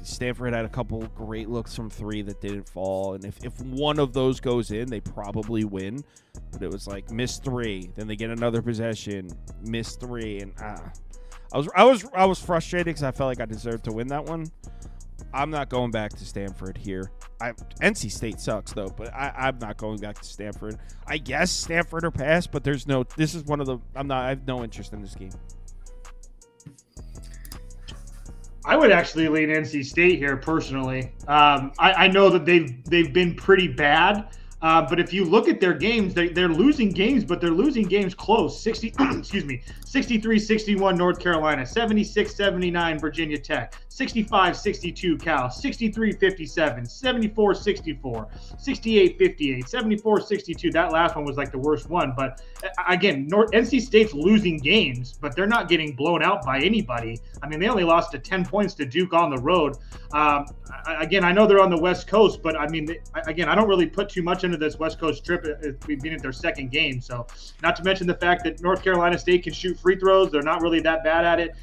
Stanford had a couple great looks from 3 that didn't fall, and if one of those goes in, they probably win. But it was like miss 3, then they get another possession, miss 3, and I was frustrated because I felt like I deserved to win that one. I'm not going back to Stanford here. NC State sucks though, but I'm not going back to Stanford. I guess Stanford or pass, but there's no. This is one of the. I have no interest in this game. I would actually lean NC State here personally. I know that they've been pretty bad, But if you look at their games, they're losing games, but they're losing games close. 63-61 North Carolina, 76-79 Virginia Tech, 65-62 Cal, 63-57, 74-64, 68-58, 74-62. That last one was like the worst one. But again, NC State's losing games, but they're not getting blown out by anybody. I mean, they only lost to 10 points to Duke on the road. Again, I know they're on the West Coast, but I mean, again, I don't really put too much into this West Coast trip. We've been at their second game. So not to mention the fact that North Carolina State can shoot free throws. They're not really that bad at it.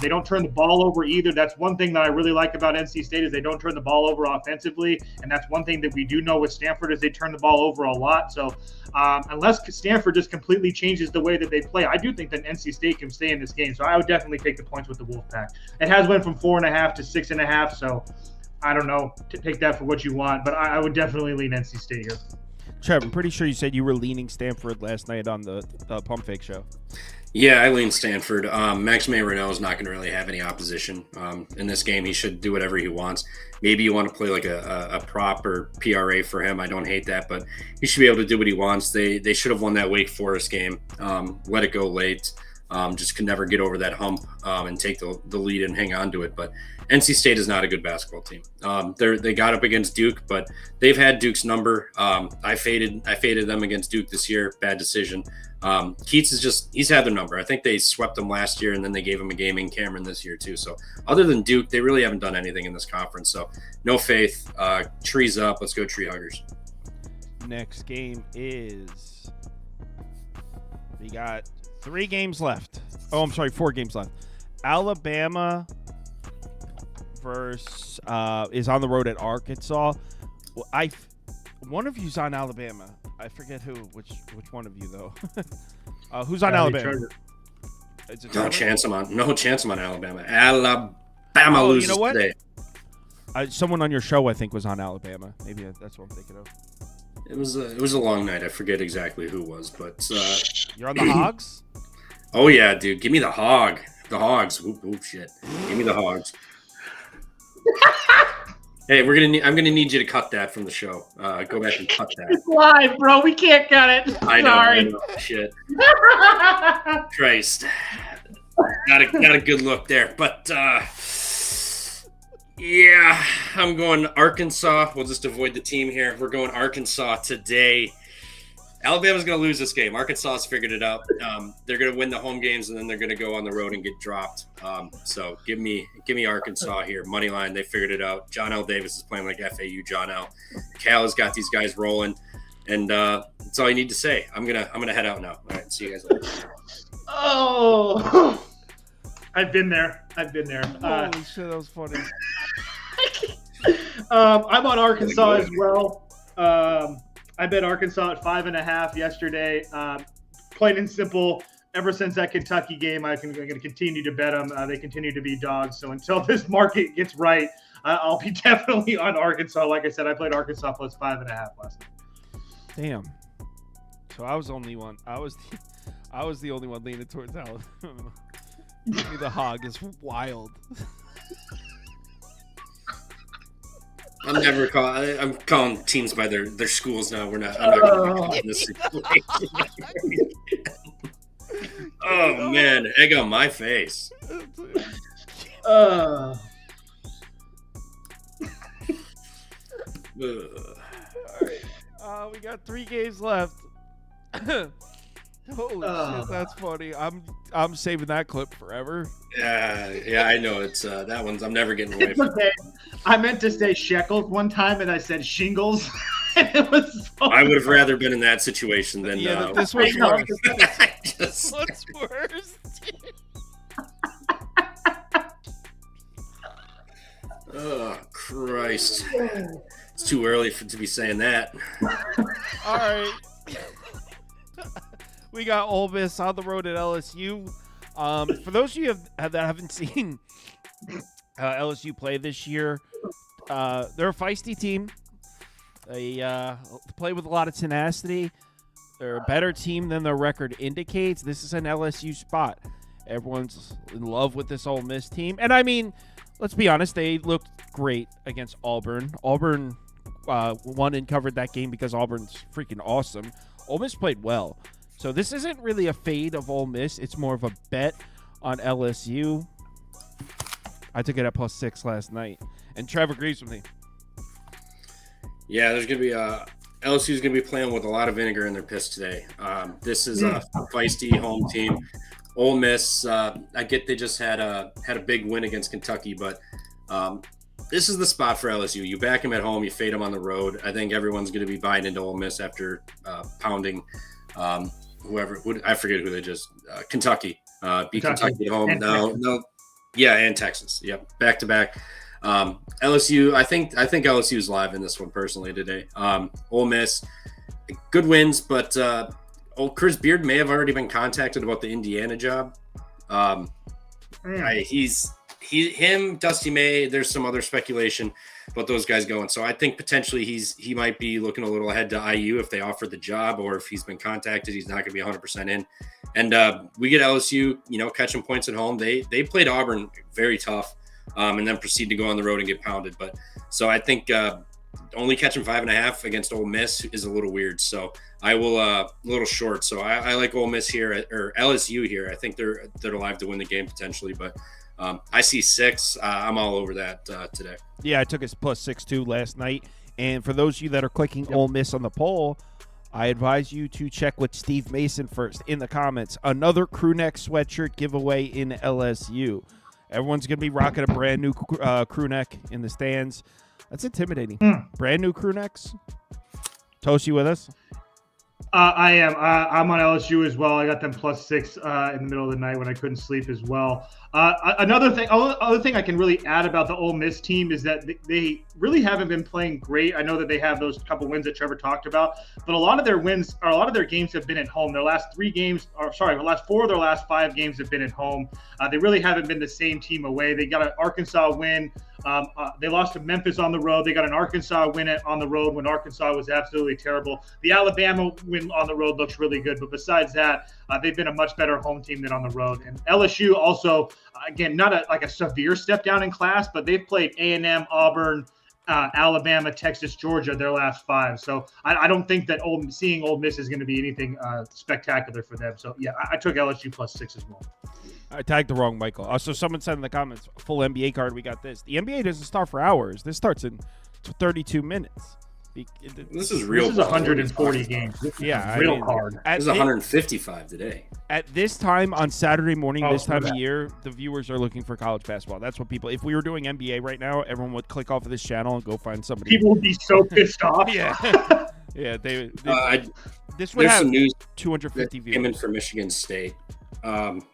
They don't turn the ball over either. That's one thing that I really like about NC State is they don't turn the ball over offensively. And that's one thing that we do know with Stanford is they turn the ball over a lot. So unless Stanford just completely changes the way that they play, I do think that NC State can stay in this game. So I would definitely take the points with the Wolfpack. It has went from 4.5 to 6.5. So I don't know, to take that for what you want, but I would definitely lean NC State here. Trev, I'm pretty sure you said you were leaning Stanford last night on the Pump Fake show. Yeah, I lean Stanford. Maxime Renault is not going to really have any opposition in this game. He should do whatever he wants. Maybe you want to play like a prop or PRA for him. I don't hate that, but he should be able to do what he wants. They should have won that Wake Forest game. Let it go late. Just could never get over that hump and take the lead and hang on to it. But NC State is not a good basketball team. They got up against Duke, but they've had Duke's number. I faded them against Duke this year. Bad decision. Keats he's had their number. I think they swept them last year, and then they gave him a game in Cameron this year too. So other than Duke, they really haven't done anything in this conference. So no faith. Trees up. Let's go Tree Huggers. Next game is we got 3 games left. Oh, I'm sorry, 4 games left. Alabama versus is on the road at Arkansas. Well, one of you's on Alabama. I forget who. Which one of you though? Who's on Alabama? No chance I'm on Alabama. Alabama loses today. Someone on your show, I think, was on Alabama. Maybe that's what I'm thinking of. It was a long night. I forget exactly who it was, but you're on the Hogs. Oh yeah, dude. Give me the hog. The Hogs. Oop, shit. Give me the Hogs. Hey, I'm gonna need you to cut that from the show. Go back and cut that. It's live, bro. We can't cut it. I know. Shit. Christ. Not a good look there, but yeah, I'm going Arkansas. We'll just avoid the team here. We're going Arkansas today. Alabama's going to lose this game. Arkansas has figured it out. They're going to win the home games, and then they're going to go on the road and get dropped. So give me Arkansas here. Money line, they figured it out. John L. Davis is playing like FAU John L. Cal has got these guys rolling, and that's all you need to say. I'm gonna head out now. All right, see you guys later. Oh, I've been there. Holy shit, that was funny. I'm on Arkansas as well. I bet Arkansas at 5.5 yesterday. Plain and simple, ever since that Kentucky game, I'm going to continue to bet them. They continue to be dogs. So until this market gets right, I'll be definitely on Arkansas. Like I said, I played Arkansas plus 5.5 last night. Damn. So I was the only one leaning towards Alabama. Give me the Hog is wild. I'm calling teams by their schools now. I'm not going to be in this situation. Oh man, egg on my face. All right. We got 3 games left. Holy shit, that's funny. I'm saving that clip forever. Yeah, I know. It's that one's. I'm never getting away from. Okay. I meant to say shekels one time, and I said shingles. And it was. I would have rather been in that situation than. This was worse. This was worse. Oh Christ! It's too early to be saying that. All right. We got Ole Miss on the road at LSU. For those of you that haven't seen LSU play this year, they're a feisty team. They play with a lot of tenacity. They're a better team than their record indicates. This is an LSU spot. Everyone's in love with this Ole Miss team. And I mean, let's be honest, they looked great against Auburn. Auburn won and covered that game because Auburn's freaking awesome. Ole Miss played well. So this isn't really a fade of Ole Miss. It's more of a bet on LSU. I took it at +6 last night. And Trev agrees with me. Yeah, there's going to be LSU's going to be playing with a lot of vinegar in their piss today. This is a feisty home team. Ole Miss, I get they just had a big win against Kentucky, but this is the spot for LSU. You back them at home, you fade them on the road. I think everyone's going to be buying into Ole Miss after pounding I forget who they just Kentucky beat Kentucky at home. And Texas. Yep, back to back. LSU, I think LSU is live in this one personally today. Ole Miss, good wins, but Chris Beard may have already been contacted about the Indiana job. Him, Dusty May. There's some other speculation about those guys going. So I think potentially he might be looking a little ahead to IU if they offer the job, or if he's been contacted, he's not going to be 100% in. And we get LSU, catching points at home. They played Auburn very tough, and then proceed to go on the road and get pounded. But so I think only catching 5.5 against Ole Miss is a little weird. So I will a little short. So I like Ole Miss here, or LSU here. I think they're alive to win the game potentially, but I see 6. I'm all over that today. Yeah, I took it +6 too last night. And for those of you that are clicking Ole Miss on the poll, I advise you to check with Steve Mason first in the comments. Another crew neck sweatshirt giveaway in LSU. Everyone's going to be rocking a brand new crew neck in the stands. That's intimidating. Brand new crew necks. Toast, you with us? I am. I'm on LSU as well. I got them +6 in the middle of the night when I couldn't sleep as well. Other thing I can really add about the Ole Miss team is that they really haven't been playing great. I know that they have those couple wins that Trevor talked about, but a lot of their games have been at home. The last 4 of their last 5 games have been at home. They really haven't been the same team away. They got an Arkansas win. They lost to Memphis on the road. They got an Arkansas win on the road when Arkansas was absolutely terrible. The Alabama win on the road looks really good, but besides that, they've been a much better home team than on the road. And LSU also, again, not a severe step down in class, but they've played A&M, Auburn, Alabama, Texas, Georgia their last 5. So I don't think that seeing Ole Miss is going to be anything spectacular for them. So, yeah, I took LSU +6 as well. I tagged the wrong Michael. So someone said in the comments, full NBA card, we got this. The NBA doesn't start for hours. This starts in 32 minutes. This is real. This is 140 games. Real card. This is 155 today. At this time on Saturday morning, this time of year, the viewers are looking for college basketball. That's what people. If we were doing NBA right now, everyone would click off of this channel and go find somebody. People would be so pissed off. Yeah, yeah. This would have some news. 250 viewers. Came in for Michigan State.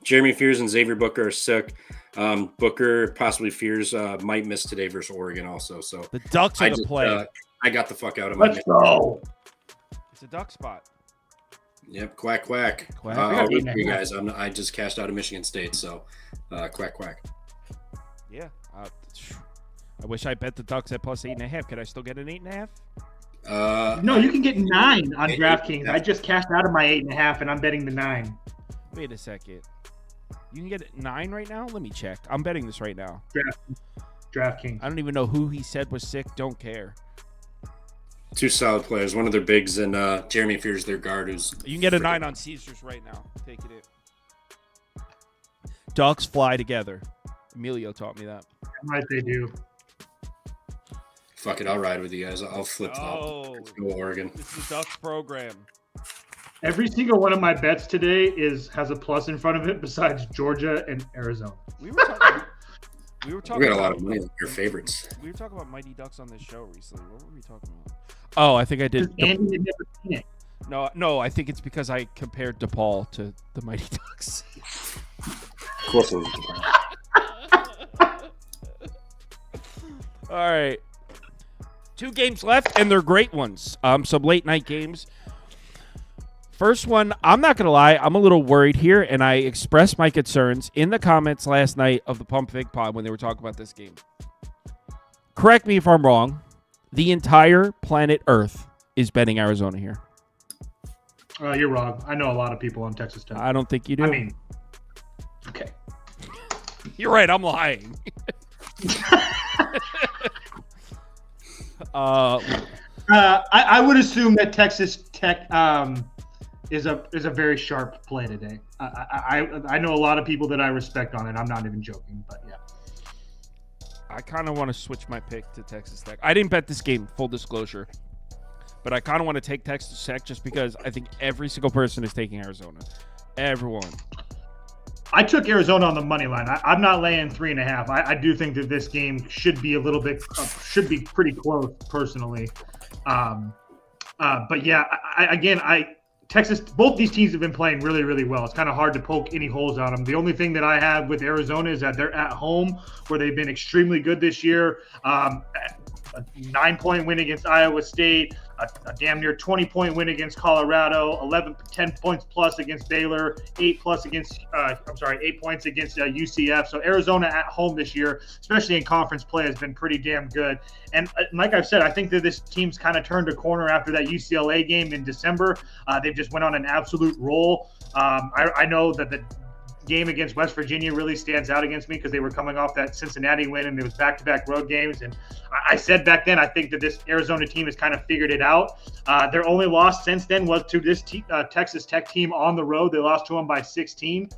Jeremy Fears and Xavier Booker are sick. Booker possibly Fears might miss today versus Oregon also. So the Ducks are the play. I got the fuck out of Let's go. It's a duck spot. Yep, quack, quack. I'll root for you guys. I just cashed out of Michigan State, so quack, quack. Yeah. I wish I bet the Ducks at +8.5. Could I still get an 8.5? No, you can get 9 on DraftKings. I just cashed out of my 8.5, and I'm betting the 9. Wait a second. You can get it 9 right now? Let me check. I'm betting this right now. DraftKings. I don't even know who he said was sick. Don't care. 2 solid players. One of their bigs and Jeremy Fears, their guard. You can get a 9 on Caesars right now. Take it in. Ducks fly together. Emilio taught me that. Right, they do. Fuck it, I'll ride with you guys. I'll flip flop. Let's go Oregon. It's the Ducks program. Every single one of my bets today has a plus in front of it besides Georgia and Arizona. We were talking we got a lot of money on your favorites. We were talking about Mighty Ducks on this show recently. What were we talking about? Oh, I think I did. Andy had never seen it. No, I think it's because I compared DePaul to the Mighty Ducks. Of course it was DePaul. All right. 2 games left, and they're great ones. Some late night games. First one, I'm not going to lie, I'm a little worried here, and I expressed my concerns in the comments last night of the Pump Fig Pod when they were talking about this game. Correct me if I'm wrong. The entire planet Earth is betting Arizona here. You're wrong. I know a lot of people on Texas Tech. I don't think you do. I mean, okay. You're right, I'm lying. I would assume that Texas Tech is a very sharp play today. I know a lot of people that I respect on it. I'm not even joking, but yeah. I kind of want to switch my pick to Texas Tech. I didn't bet this game, full disclosure. But I kind of want to take Texas Tech just because I think every single person is taking Arizona. Everyone. I took Arizona on the money line. I'm not laying 3.5. I do think that this game should be should be pretty close personally. But yeah, Texas, both these teams have been playing really, really well. It's kind of hard to poke any holes on them. The only thing that I have with Arizona is that they're at home, where they've been extremely good this year. A 9-point win against Iowa State, a damn near 20-point win against Colorado, 10 points plus against Baylor, 8 points against UCF. So Arizona at home this year, especially in conference play, has been pretty damn good. And like I've said, I think that this team's kind of turned a corner after that UCLA game in December. They've just went on an absolute roll. I know that the game against West Virginia really stands out against me because they were coming off that Cincinnati win and it was back-to-back road games. And I said back then, I think that this Arizona team has kind of figured it out. Their only loss since then was to this Texas Tech team on the road. They lost to them by 16.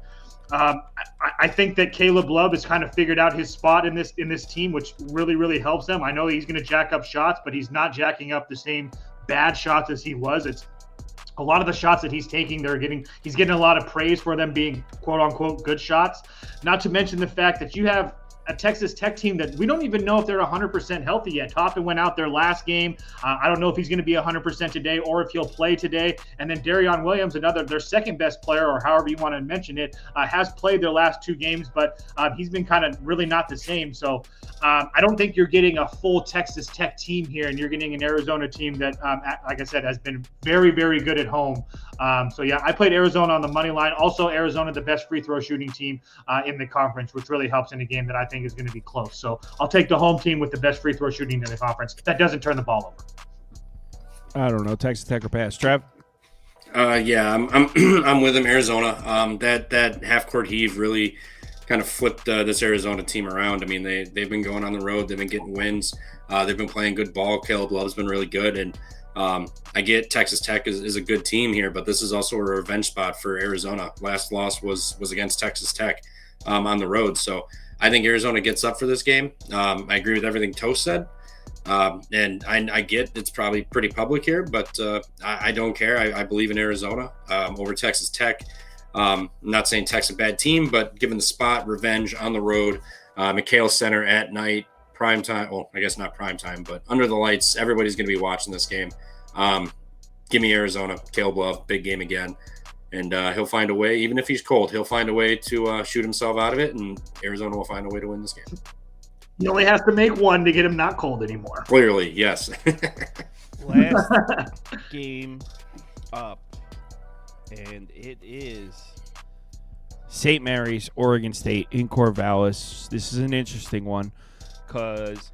I think that Caleb Love has kind of figured out his spot in this team, which really, really helps them. I know he's going to jack up shots, but he's not jacking up the same bad shots as he was. It's a lot of the shots that he's taking, he's getting a lot of praise for them being quote unquote good shots. Not to mention the fact that you have a Texas Tech team that we don't even know if they're 100% healthy yet. Toppin went out their last game. I don't know if he's going to be 100% today or if he'll play today. And then Darion Williams, their second best player, or however you want to mention it, has played their last 2 games, but he's been kind of really not the same. So I don't think you're getting a full Texas Tech team here, and you're getting an Arizona team that, like I said, has been very, very good at home. So yeah, I played Arizona on the money line. Also, Arizona, the best free throw shooting team in the conference, which really helps in a game that I think is going to be close. So I'll take the home team with the best free throw shooting in the conference. That doesn't turn the ball over. I don't know, Texas Tech or pass. Trev? Yeah, I'm with him. Arizona. That half court heave really kind of flipped this Arizona team around. I mean, they've been going on the road. They've been getting wins. They've been playing good ball. Caleb Love's been really good, and I get Texas Tech is a good team here, but this is also a revenge spot for Arizona. Last loss was against Texas Tech on the road. So I think Arizona gets up for this game. I agree with everything Toast said. And I get it's probably pretty public here, but I don't care. I believe in Arizona over Texas Tech. I'm not saying Tech's a bad team, but given the spot, revenge on the road, McHale Center at night, prime time. Well, I guess not prime time, but under the lights, everybody's going to be watching this game. Give me Arizona, Caleb Love, big game again. And he'll find a way, even if he's cold, he'll find a way to shoot himself out of it, and Arizona will find a way to win this game. He only has to make one to get him not cold anymore. Clearly, yes. Last game up, and it is St. Mary's, Oregon State in Corvallis. This is an interesting one because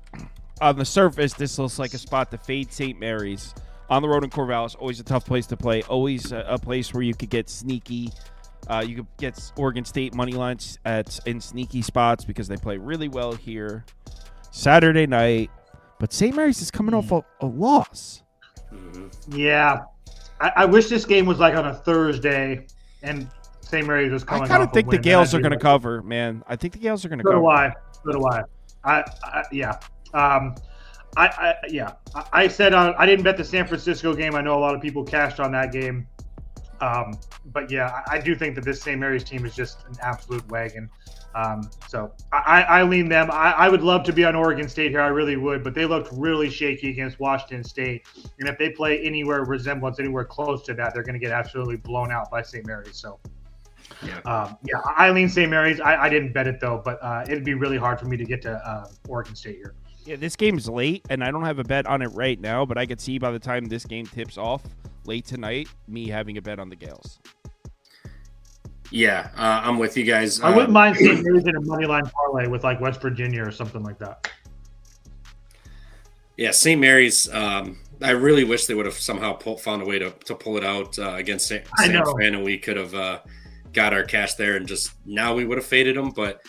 on the surface, this looks like a spot to fade St. Mary's. On the road in Corvallis, always a tough place to play. Always a place where you could get sneaky. You could get Oregon State money lines in sneaky spots because they play really well here. Saturday night, but St. Mary's is coming off a loss. Yeah, I wish this game was like on a Thursday, and St. Mary's was coming off a win. I kind of think the Gales are going to cover, man. I think the Gales are going to cover. So do I. Yeah. I said I didn't bet the San Francisco game. I know a lot of people cashed on that game. But yeah, I do think that this St. Mary's team is just an absolute wagon. So I lean them. I would love to be on Oregon State here. I really would, but they looked really shaky against Washington State. And if they play anywhere close to that, they're going to get absolutely blown out by St. Mary's. So I lean St. Mary's. I didn't bet it though, but it'd be really hard for me to get to Oregon State here. Yeah, this game's late, and I don't have a bet on it right now, but I could see by the time this game tips off late tonight, me having a bet on the Gales. Yeah, I'm with you guys. I wouldn't mind St. Mary's in a money line parlay with like West Virginia or something like that. Yeah, St. Mary's. I really wish they would have somehow found a way to pull it out against San Fran, and we could have got our cash there, and just now we would have faded them. But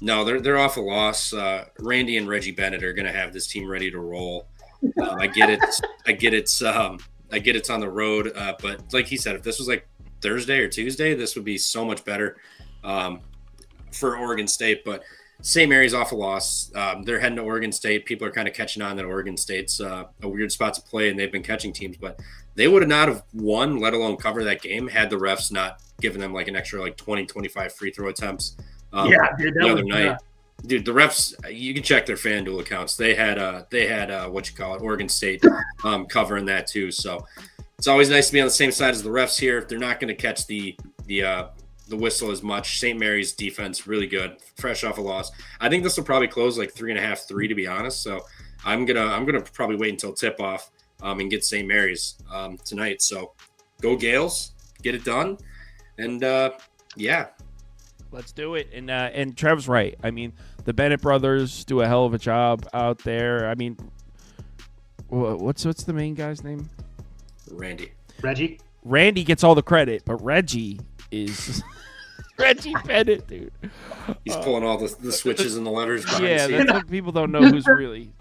no, they're off a loss. Randy and Reggie Bennett are going to have this team ready to roll. I get it. I get it's on the road. But like he said, if this was like Thursday or Tuesday, this would be so much better for Oregon State. But St. Mary's off a loss. They're heading to Oregon State. People are kind of catching on that Oregon State's a weird spot to play, and they've been catching teams. But they would have not have won, let alone cover that game, had the refs not given them like an extra like 20, 25 free throw attempts Dude, the other night. Dude, the refs, you can check their FanDuel accounts. They had Oregon State covering that too. So it's always nice to be on the same side as the refs here. They're not going to catch the whistle as much. St. Mary's defense really good, fresh off a loss. I think this will probably close like 3.5, 3 to be honest. So I'm gonna probably wait until tip off and get St. Mary's tonight. So go Gales, get it done, and yeah. Let's do it. And Trev's right. I mean, the Bennett brothers do a hell of a job out there. I mean, what's the main guy's name? Reggie. Randy gets all the credit, but Reggie is Reggie Bennett, dude. He's pulling all the switches and the levers behind yeah, the that's what people don't know who's really.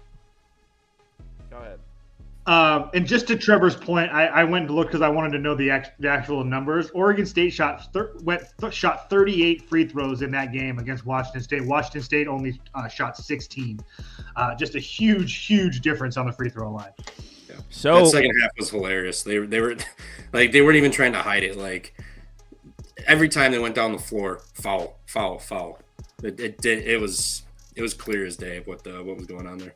Go ahead. And just to Trevor's point, I went to look because I wanted to know the actual numbers. Oregon State shot 38 free throws in that game against Washington State. Washington State only shot 16. Just a huge difference on the free throw line. Yeah. So that second half was hilarious. They were like they weren't even trying to hide it. Like every time they went down the floor, foul. It was clear as day what was going on there.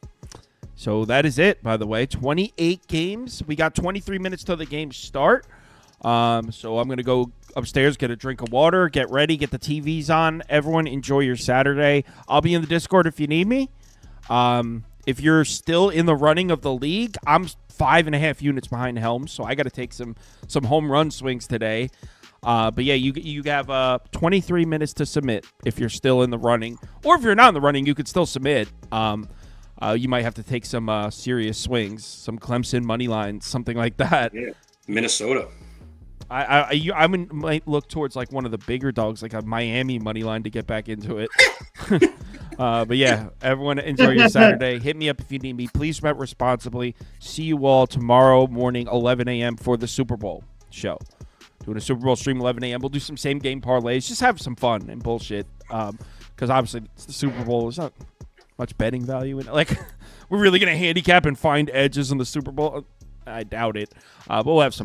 So that is it, by the way. 28 games. We got 23 minutes till the games start. So I'm going to go upstairs, get a drink of water, get ready, get the TVs on. Everyone enjoy your Saturday. I'll be in the Discord if you need me. If you're still in the running of the league, I'm 5.5 units behind Helms, so I got to take some home run swings today. But yeah, you have 23 minutes to submit if you're still in the running. Or if you're not in the running, you could still submit. You might have to take some serious swings, some Clemson money lines, something like that. Yeah, Minnesota. I might look towards like one of the bigger dogs, like a Miami money line, to get back into it. But yeah, everyone enjoy your Saturday. Hit me up if you need me. Please bet responsibly. See you all tomorrow morning, 11 a.m. for the Super Bowl show. Doing a Super Bowl stream 11 a.m. We'll do some same game parlays. Just have some fun and bullshit. Because obviously it's the Super Bowl. There's not much betting value in it. Like, we're really going to handicap and find edges in the Super Bowl? I doubt it. But we'll have some